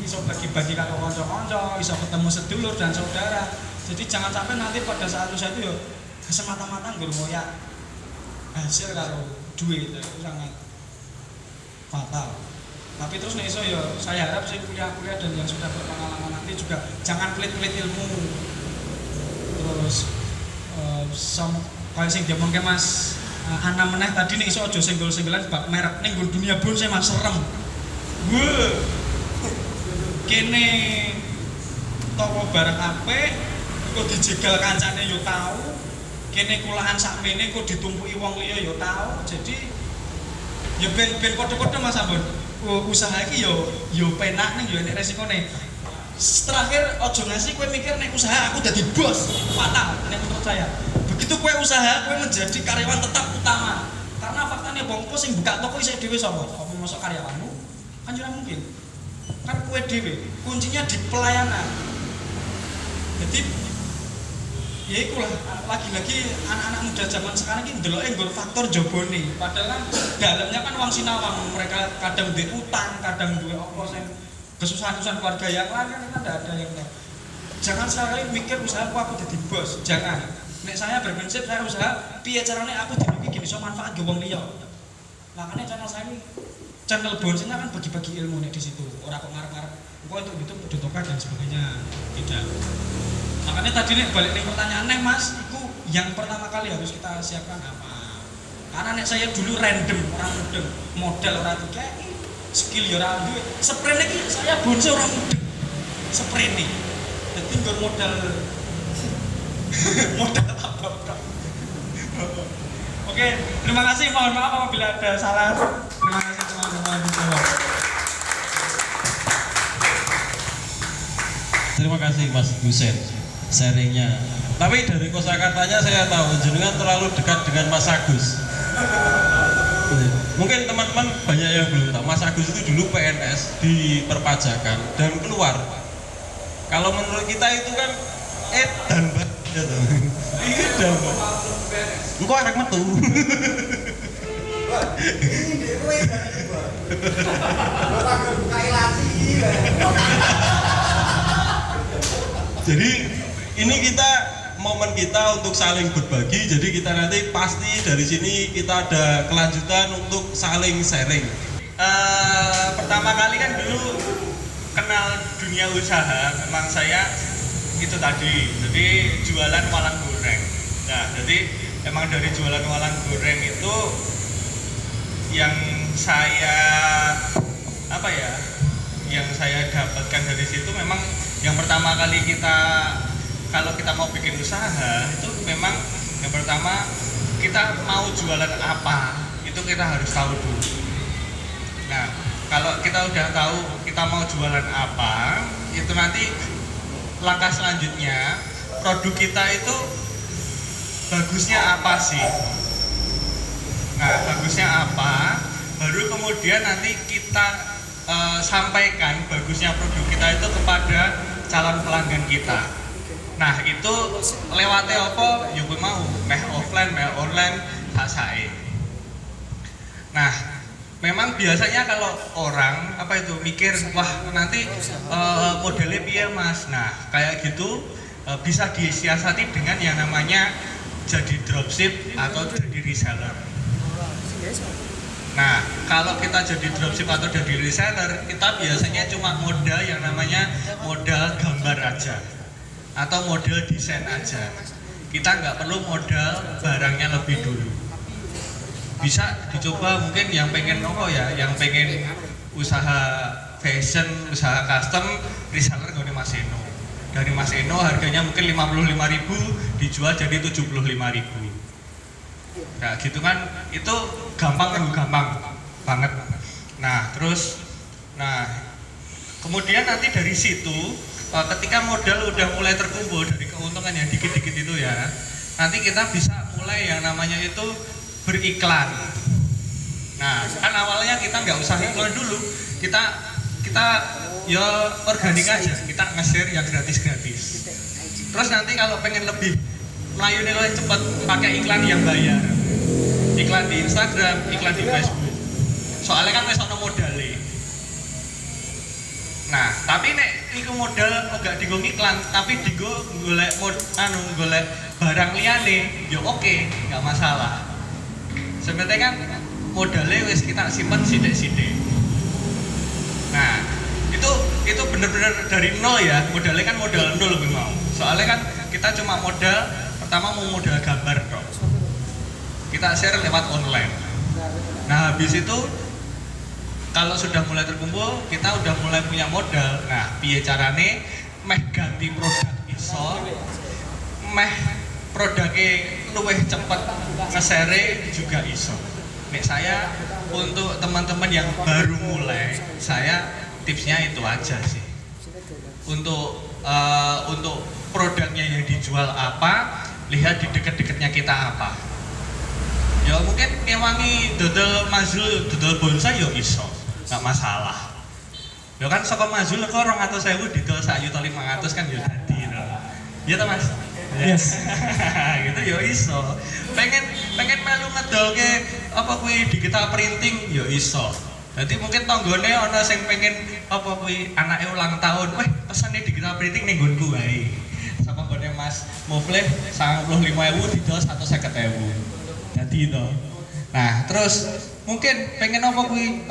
iso bagi-bagi karo kanca-kanca, iso ketemu sedulur dan saudara. Jadi jangan sampai nanti pada saat usaha itu ya semata-mata nggur ngoyak hasil karo duit, itu sangat fatal. Tapi terus nih so ya saya harap sih kuliah-kuliah dan yang sudah berpengalaman nanti juga jangan pelit-pelit ilmu. Terus kalau sing diomongke Mas Ana meneh tadi nih iso aja senggol-senggolan bab merek ning dunia bon saya Mas serem. Wah. Kene toko barang apik kok dijegal kancane yo tau. Kene kulahan sakmene kok ditumpuki wong liya yo tau. Jadi ya ben padha-padha Mas Ambon. Usaha iki yo penak ning yo enek resikone. Terakhir ojo ngasih kowe mikir nek usaha aku dadi bos. Fatal nek menurut saya. Begitu kowe usaha, kowe menjadi karyawan tetap utama. Karena faktanya bongko sing buka toko isih dhewe sapa? Apa masuk karyawanmu? Kan ora mungkin. Kan kowe dhewe. Kuncinya di pelayanan. Jadi ya ikulah lagi-lagi anak-anak muda zaman sekarang ini ndeloke nggur faktor jobone. Padahal kan dalamnya kan wong sinawang, mereka kadang duwe utang, kadang duwe apa sing kesusahan-kesusahan keluarga yang lain kan tidak ada yang tahu. Jangan sekali mikir usaha aku jadi bos, jangan. Nek saya berprinsip saya usaha piye carane aku dirugi gini iso manfaat ge wong liya. Makanya channel saya ini channel bonsnya kan bagi-bagi ilmu nih di situ. Ora kok ngarep-ngarep engko untuk YouTube udah dan sebagainya. Tidak. Makanya tadi nih balik nih pertanyaan nih Mas, itu yang pertama kali harus kita siapkan apa? Karena nek saya dulu random, orang mudeng, modal orang tiga, skill ya orang duit. Sprene iki saya bonse orang mudeng, sprene. Jadi nggak modal apa? Oke, terima kasih. Mohon maaf apabila ada salah. Terima kasih teman-teman. Terima kasih Mas Gusen sharingnya. Tapi dari kosakatanya saya tahu jenengan terlalu dekat dengan Mas Agus. Mungkin teman-teman banyak yang belum tahu Mas Agus itu dulu PNS di perpajakan dan keluar. Kalau menurut kita itu kan edan banget gitu. Edan banget. Engko arek metu. Jadi ini kita momen kita untuk saling berbagi. Jadi kita nanti pasti dari sini kita ada kelanjutan untuk saling sharing. Pertama kali kan dulu kenal dunia usaha, memang saya itu tadi, jadi jualan walang goreng. Nah, jadi emang dari jualan walang goreng itu yang saya yang saya dapatkan dari situ memang yang pertama kali kalau kita mau bikin usaha itu memang yang pertama kita mau jualan apa itu kita harus tahu dulu. Nah, kalau kita udah tahu kita mau jualan apa, itu nanti langkah selanjutnya produk kita itu bagusnya apa sih? Nah, bagusnya apa? Baru kemudian nanti kita sampaikan bagusnya produk kita itu kepada calon pelanggan kita. Nah, itu lewatnya apa? Ya gue mau meh offline, meh online, hak sae. Nah, memang biasanya kalau orang apa itu mikir wah nanti modelnya piye Mas. Nah, kayak gitu bisa disiasati dengan yang namanya jadi dropship atau jadi reseller. Nah, kalau kita jadi dropship atau jadi reseller, kita biasanya cuma modal yang namanya modal gambar aja atau modal desain aja. Kita nggak perlu modal barangnya lebih dulu. Bisa dicoba mungkin yang pengen yang pengen usaha fashion, usaha custom, reseller dari Mas Eno. Dari Mas Eno harganya mungkin 55.000 dijual jadi 75.000. Nah gitu kan, itu gampang banget. Nah terus, kemudian nanti dari situ ketika modal udah mulai terkumpul dari keuntungan yang dikit-dikit itu ya, nanti kita bisa mulai yang namanya itu beriklan. Nah kan awalnya kita nggak usah iklan dulu, kita ya organik aja, kita nge-share yang gratis. Terus nanti kalau pengen lebih melayani lebih cepat, pakai iklan yang bayar. Iklan di Instagram, iklan di Facebook. Soalnya kan wis ono modale. Nah, tapi nek iku modal enggak dienggo iklan, tapi dienggo golek barang liyane, ya oke, enggak masalah. Sebenarnya kan modalnya wis kita simpen sithik-sithik. Nah, itu bener-bener dari nol ya, modalnya kan modal nol memang. Soalnya kan kita cuma modal pertama mau modal gambar dong. Kita share lewat online. Nah habis itu kalau sudah mulai terkumpul, kita udah mulai punya modal. Nah piye carane meh ganti produk iso, meh produknya luwih cepet nge-share juga iso. Nek saya untuk teman-teman yang baru mulai, saya tipsnya itu aja sih. Untuk produknya yang dijual apa, lihat di deket-deketnya kita apa. Ya mungkin ngewangi dodol mazul, dodol bonsai ya iso, nggak masalah. Ya kan saka mazul kok 200.000 didol 1.500.000 kan ya dadi. Ya ta Mas? Yes. Gitu ya iso. Pengen melu ngedolke apa kuwi digital printing ya iso. Jadi mungkin tanggane ana sing pengen apa kuwi anake ulang tahun, weh pesane digital printing ning nggonku wae. Saka nggone Mas Muflih 95.000 didol 150.000. Jadi itu. Nah, terus mungkin pengen apa kuwi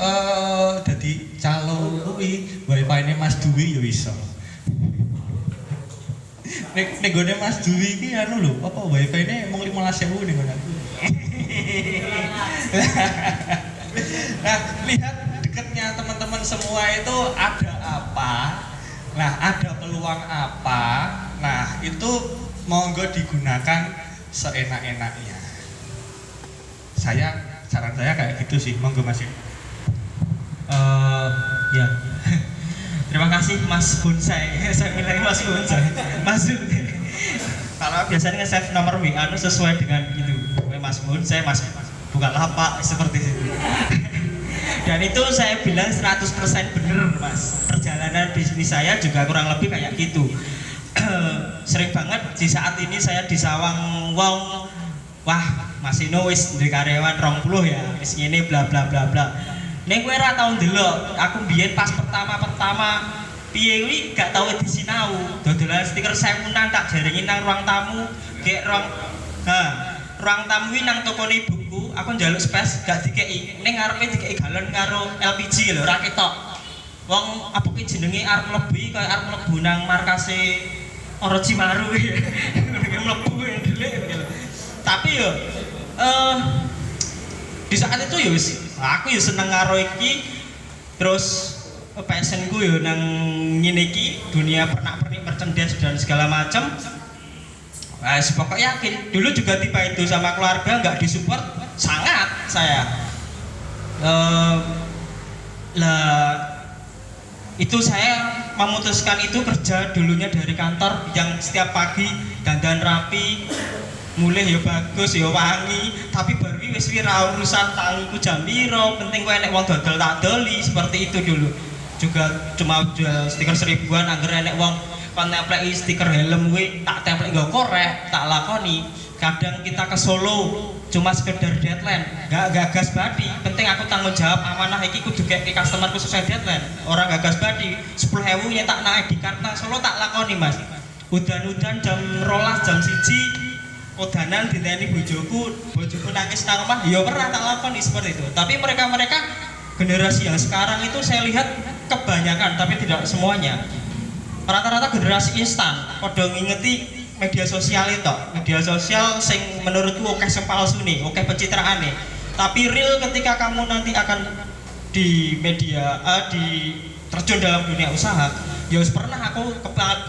dadi calo kuwi wifi-ne Mas Dwi ya iso. Nek gone Mas Dwi iki anu lho, apa wifi-ne mung 15.000 ning ngono. Nah, lihat dekatnya teman-teman semua itu ada apa. Nah, ada peluang apa. Nah, itu monggo digunakan seenak-enaknya. Saran saya kayak gitu sih, monggo Mas. Ya. Terima kasih Mas Bonsai. Saya bilang Mas Bonsai. Mas Zul. Kalau biasanya nge-save nomor WA sesuai dengan itu. Mas Bonsai, Mas bukan lapak seperti itu. Dan itu saya bilang 100% bener Mas. Perjalanan bisnis saya juga kurang lebih kayak gitu. Sering banget di saat ini saya disawang wong, wah Mas Ino wis duwe karyawan 20 ya, wis ngene bla bla bla bla. Ning kowe ora tau ndelok, aku biyen pas pertama piye kuwi gak tau disinau. Dodolan stiker 1000-an tak jaringi nang ruang tamu, gek ruang tamu kuwi nang tokone buku, aku njaluk space gak dikeki. Ning ngarepe dikeki galon karo LPG lho, ora ketok. Wong apa ki jenenge arep mlebu kaya arep mlebu nang markase Orochimaru kuwi. Mlebu ndelik. Tapi yo di saat itu ya wis aku ya seneng karo iki, terus passionku ya nang ngene iki, dunia pernak-pernik merchandise dan segala macam. Nah, pokoknya yakin dulu juga tiba itu sama keluarga nggak disupport sangat saya. Itu saya memutuskan itu kerja dulunya dari kantor yang setiap pagi dandan rapi, mulai ya bagus ya wangi, tapi baru wis wira urusan tangiku jam piro, penting kowe enek wong dodol tak doli, seperti itu dulu. Juga cuma jual stiker 1000-an, angger enek wong kon templeki stiker helm kuwi tak templek nggo korek, tak lakoni. Kadang kita ke Solo cuma sekedar deadline, gak gas badi. Penting aku tanggung jawab amanah iki kudu kayak customerku sesuai deadline. Orang gak gas badi 10.000 nyetak naik di Karta Solo tak lakoni mas. Udan-udan jam 12 jam 1 udanan diteni bojoku nangis nang omah, ya pernah tak lakoni seperti itu. Tapi mereka generasi yang sekarang itu saya lihat kebanyakan, tapi tidak semuanya. Rata-rata generasi instan, padha ngingeti media sosial itu, media sosial sing menurutku oke sing palsu nih, oke pencitraan nih. Tapi real ketika kamu nanti akan di media, di terjun dalam dunia usaha, ya pernah aku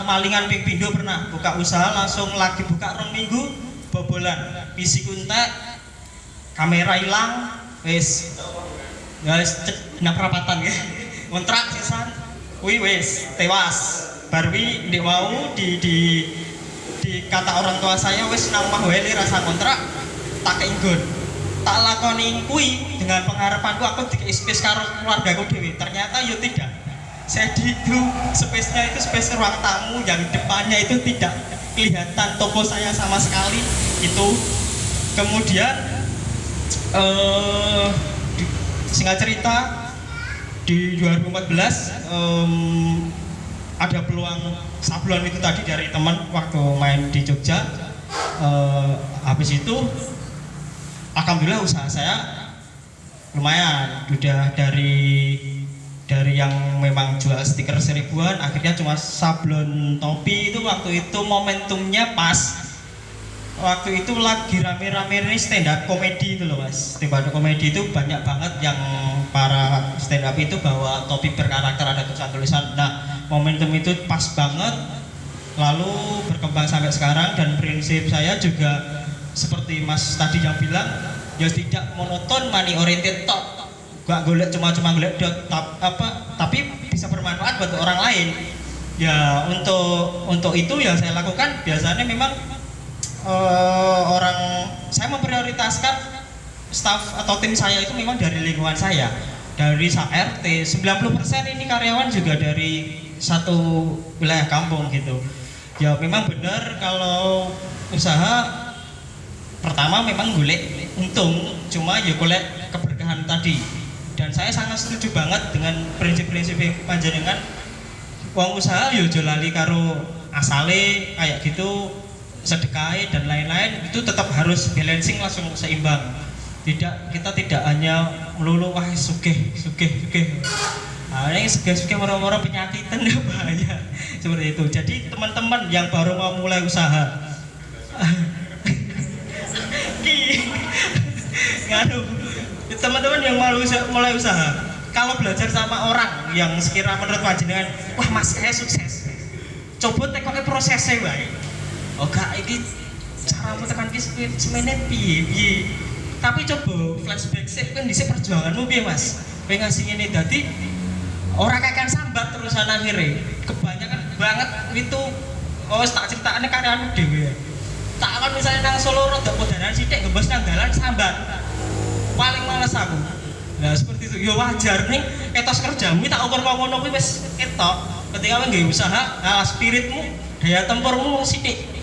kemalingan ping pindo pernah buka usaha langsung lagi buka 2 minggu bobolan, PC kuntek, kamera hilang, wis nang perapatan ya, kontrak sisan, wis tewas, barwi ndek mau di kata orang tua saya wis nang omah wae rasa kontrak tak keinggon tak lakoni kuwi dengan pengharapanku aku dikei space karo keluargaku dhewe. Ternyata yo tidak, saya itu space-nya itu space ruang tamu yang depannya itu tidak kelihatan toko saya sama sekali itu. Kemudian singkat cerita di 2014 ada peluang sablon itu tadi dari teman waktu main di Jogja. Habis itu alhamdulillah usaha saya lumayan, udah dari yang memang jual stiker 1000-an akhirnya cuma sablon topi. Itu waktu itu momentumnya pas, waktu itu lagi rame-rame ini stand up komedi itu loh mas. Stand up komedi itu banyak banget yang para stand up itu bawa topi berkarakter ada tulisan-tulisan. Nah momentum itu pas banget, lalu berkembang sampai sekarang. Dan prinsip saya juga seperti mas tadi yang bilang, ya tidak monoton, money oriented tok, gak golek cuma golek dot, tapi bisa bermanfaat buat orang lain. Ya untuk itu yang saya lakukan biasanya memang saya memprioritaskan staff atau tim saya itu memang dari lingkungan saya, dari RT. 90% ini karyawan juga dari satu wilayah kampung gitu. Ya memang benar kalau usaha pertama memang golek untung, cuma ya golek keberkahan tadi. Dan saya sangat setuju banget dengan prinsip-prinsip panjenengan, uang usaha ya aja lali karo asale kayak gitu, sedekahe dan lain-lain, itu tetap harus balancing, langsung seimbang. Kita tidak hanya melulu wah sugih. Nah, ini sugih moro-moro penyakitan ya bahaya seperti itu. Jadi teman-teman yang baru mau mulai usaha, teman-teman yang mau mulai usaha, kalau belajar sama orang yang sekira menurut panjenengan, wah mas saya sukses, coba tekoke prosesnya baik. Oh gak, ini cara tekan semene piye. Tapi coba flashback sih kan dhisik perjuanganmu piye mas? Kowe ngasih ngene dadi ora kakean sambat terusan akhirnya. Kebanyakan banget itu tak critakane karyawanmu dhewe. Tak kan misalnya nang Solo rada podanan sithik gembos nang dalan sambat. Paling males aku. Nah seperti itu ya wajar nih, etos kerjamu tak ukur ngono kuwi wis ketok. Ketika kowe nggawe usaha, nah spiritmu, daya tempurmu sithik.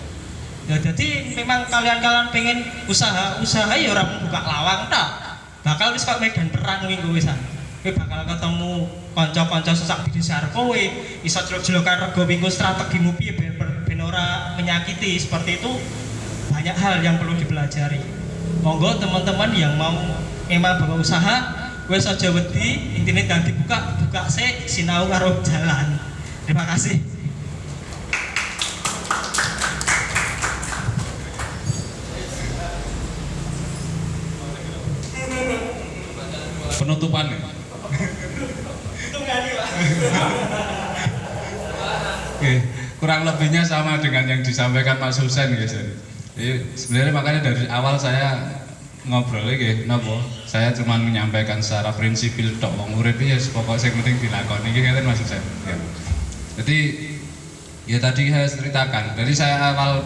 Ya jadi memang kalian pengen usaha ya orang buka lawang tak. Bakal wis kok medan perang minggu wisan. Kowe bakal ketemu kanca-kanca sesak bidesar kowe, iso jelok-jelokan rego minggu strategimu piye ben ora menyakiti. Seperti itu banyak hal yang perlu dipelajari. Monggo teman-teman yang mau memang buka usaha, wis aja wedi, intine dadi buka sik sinau karo jalan. Terima kasih. Penutupan ya? Oke, kurang lebihnya sama dengan yang disampaikan Mas Husen guys. Jadi sebenarnya makanya dari awal saya ngobrol iki napa? Saya cuma menyampaikan secara prinsipil tok wong urip ya pokoknya sing penting dilakoni iki ngeten Mas Husen. Ya. Jadi ya tadi saya ceritakan, dari saya awal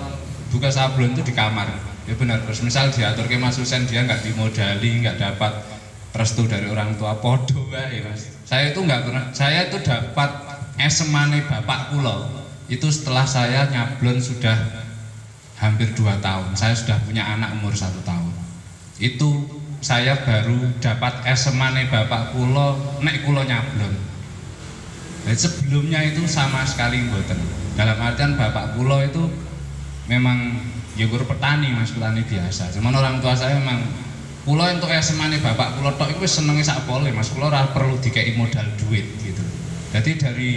buka sablon itu di kamar. Ya benar, terus misal diatur ke Mas Husen dia nggak dimodali, nggak dapat restu dari orang tua podo wae Mas. Saya itu nggak pernah, saya itu dapat esemane bapak kula itu setelah saya nyablon sudah hampir 2 tahun. Saya sudah punya anak umur 1 tahun. itu saya baru dapat SMS-ane bapak kula nek kula nyablon. Jadi sebelumnya itu sama sekali mboten. Dalam artian bapak kula itu memang ya guru petani Mas, petani biasa. Cuman orang tua saya memang kula entuk SMS-ane bapak kula tok iku wis senenge sak pole Mas. Kula ora perlu dikei modal duit gitu. Jadi dari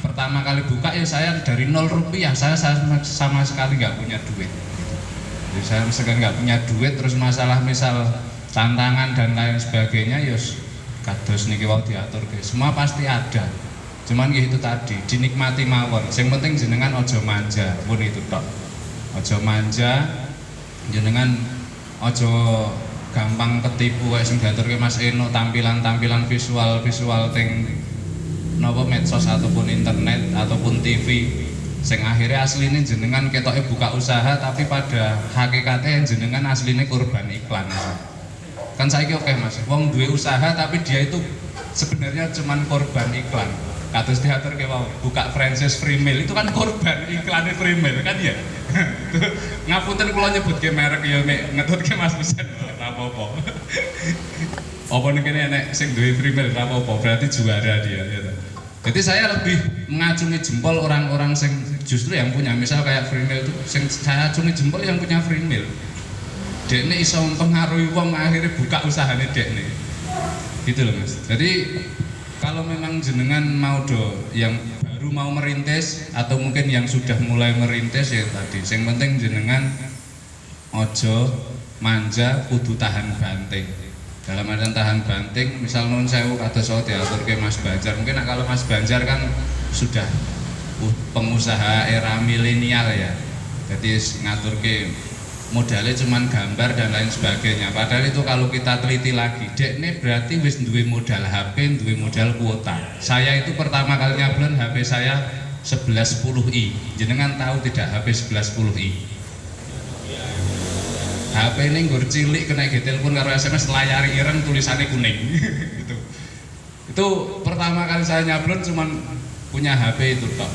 pertama kali buka ya saya dari 0 rupiah, saya sama sekali nggak punya duit. Jadi saya sekali nggak punya duit, terus masalah misal tantangan dan lain sebagainya, yos kados niki wau diatur guys, semua pasti ada. Cuman gitu tadi, dinikmati mawon. Yang penting jenengan ojo manja, pun itu tok. Ojo manja, jenengan ojo gampang ketipu kayak sing diaturke Mas Eno, tampilan visual teng napa medsos ataupun internet ataupun TV. Sing akhirnya aslinya jenengan ketoknya buka usaha tapi pada hakikatnya jenengan aslinya korban iklan. Kan saiki oke Mas, wong duwe usaha tapi dia itu sebenarnya cuman korban iklan. Kados teater ke wow, buka franchise free meal itu kan korban iklannya free meal kan ya. Ngapunten kula nyebutke merek ya nek ngetutke Mas Husen ora apa-apa. Apa nek enek sing duwe free meal ora apa-apa, berarti juara dia ya. Jadi saya lebih mengacungi jempol orang-orang yang justru yang punya, misal kayak free meal itu, saya acungi jempol yang punya free meal. Dekne iso mempengaruhi wong akhirnya buka usahanya dekne. Gitu loh Mas. Jadi kalau memang jenengan mau yang baru mau merintis atau mungkin yang sudah mulai merintis ya tadi, yang penting jenengan ojo manja, kudu tahan banting. Dalam artian tahan banting, misal nun sewu kados saya diaturke Mas Banjar. Mungkin kalau Mas Banjar kan sudah pengusaha era milenial ya. Jadi ngaturke modalnya cuman gambar dan lain sebagainya. Padahal itu kalau kita teliti lagi, dekne berarti wis duwe modal HP, duwe modal kuota. Saya itu pertama kali nyablon HP saya 1110i. Jenengan tahu tidak HP 1110i? HP ini nggur cilik kena telepon karo SMS layari ireng tulisannya kuning. Itu pertama kali saya nyablon cuman punya HP itu tok.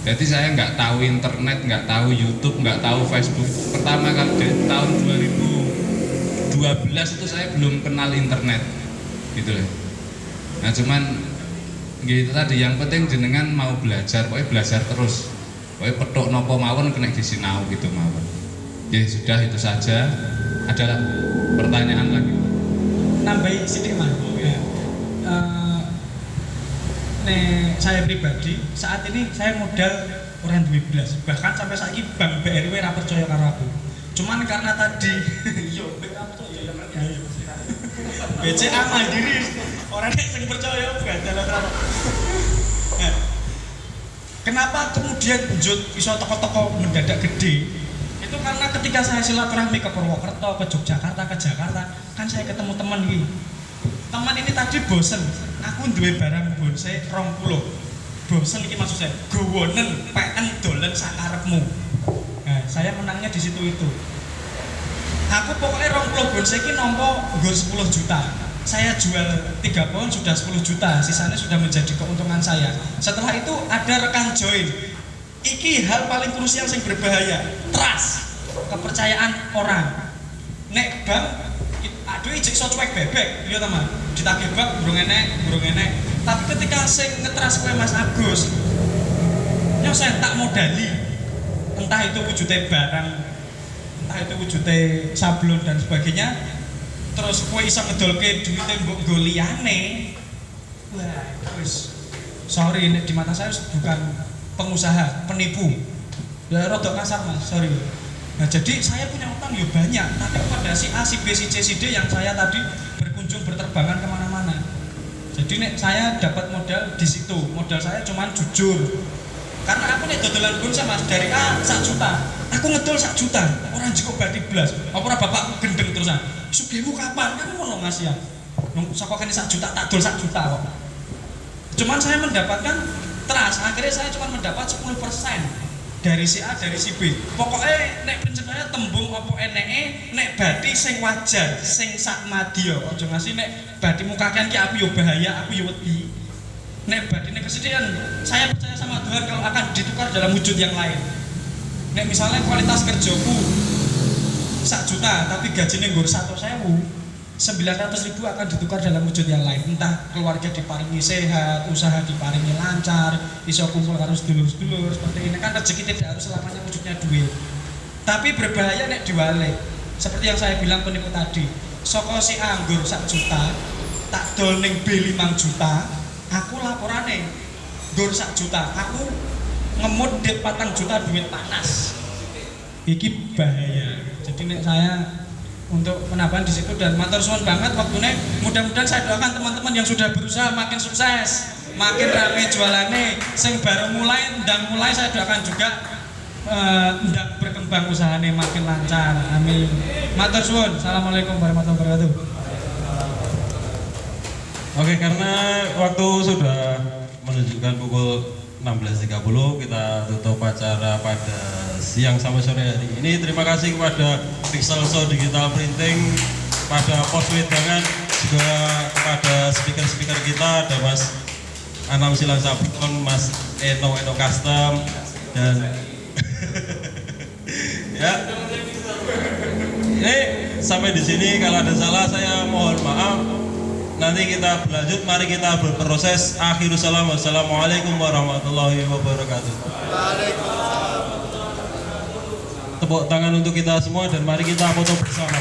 Jadi saya nggak tahu internet, nggak tahu YouTube, nggak tahu Facebook. Pertama kali dari tahun 2012 itu saya belum kenal internet, gitu loh. Nah cuman gitu tadi, yang penting jenengan mau belajar, pokoknya belajar terus. Pokoknya petuk nopo mawon kena disinau gitu mawon. Ya sudah itu saja. Ada pertanyaan lagi? Nambahin sedikit Mas. Saya pribadi saat ini saya modal orang 12, bahkan sampai saat ini Bank BRI ora percaya karo aku. Cuman karena tadi yo BCA Mandiri orang yang percaya gak. Kenapa kemudian Jut iso toko-toko mendadak gede? Itu karena ketika saya silaturahmi ke Purwokerto, ke Yogyakarta, ke Jakarta, kan saya ketemu teman ini. Teman ini tadi bosen, aku duwe barang bonsai 20. Bosen iki maksud saya, gowonen PN dolen sakarepmu. Nah, saya menangnya di situ itu. Aku pokoknya 20 bonsai iki nampa nggo 10 juta. Saya jual 3 pohon sudah 10 juta, sisanya sudah menjadi keuntungan saya. Setelah itu ada rekan join. Iki hal paling krusial yang berbahaya, trust, kepercayaan orang. Nek bank, aduh ijek so cuek bebek, iya teman. Ditagih bank, burung enek. Tapi ketika sing ngetrust kowe Mas Agus, yo saya tak modali. Entah itu wujudnya barang, entah itu wujudnya sablon dan sebagainya. Terus kowe iso ngedolke duitnya mbok nggo liyane. Wah, wis. Sorry, nek di mata saya bukan pengusaha, penipu. Ya rodok kasar Mas, sorry. Nah, jadi saya punya utang ya banyak, tapi kepada si A, si B, si C, si D yang saya tadi berkunjung berterbangan kemana-mana. Jadi nek saya dapat modal di situ, modal saya cuma jujur. Karena aku nek dodolan bonsai Mas dari A 1 juta, aku ngedol 1 juta, orang cukup badi blas. Apa ora bapakku gendeng terusan. Sugihmu kapan? Kamu ngono Mas ya. Nang saka kene 1 juta tak dol 1 juta kok. Cuman saya mendapatkan trust, akhirnya saya cuma mendapat 10% dari si A, dari si B. Pokoknya nek prinsipnya tembung apa eneke, nek badi sing wajar, sing sak madya. Aja ngasih nek badi mukakan ki aku yo bahaya, aku yo wedi. Nek badi nek kesedihan, saya percaya sama Tuhan kalau akan ditukar dalam wujud yang lain. Nek misalnya kualitas kerjaku 1 juta tapi gajinya nggur 100.000 akan ditukar dalam wujud yang lain, entah keluarga diparingi sehat, usaha diparingi lancar, iso kumpul harus dulur-dulur seperti ini kan. Rezeki tidak harus selamanya wujudnya duit, tapi berbahaya nek diwalik seperti yang saya bilang penipu tadi. Soko si anggur 1 juta tak dol ning B 5 juta, aku laporane nggur 1 juta, aku ngemut dit 4 juta duit panas, iki bahaya. Jadi nek saya untuk penambahan di situ, dan matur suwun banget waktunya. Mudah-mudahan saya doakan teman-teman yang sudah berusaha makin sukses, makin rame jualannya, sing baru mulai dan mulai saya doakan juga ndang berkembang usahanya makin lancar, amin. Matur suwun. Assalamualaikum warahmatullahi wabarakatuh. Oke, karena waktu sudah menunjukkan pukul 16.30, kita tutup acara pada siang sampai sore hari ini. Terima kasih kepada Pixel Show Digital Printing, pada Pos Wedangan, juga kepada speaker-speaker kita, ada Mas Anam Silang Sabun, Mas Eno Custom, dan ya. Ini sampai di sini, kalau ada salah saya mohon maaf. Nanti kita berlanjut, mari kita berproses. Akhirus salam, wassalamualaikum warahmatullahi wabarakatuh. Tepuk tangan untuk kita semua dan mari kita foto bersama.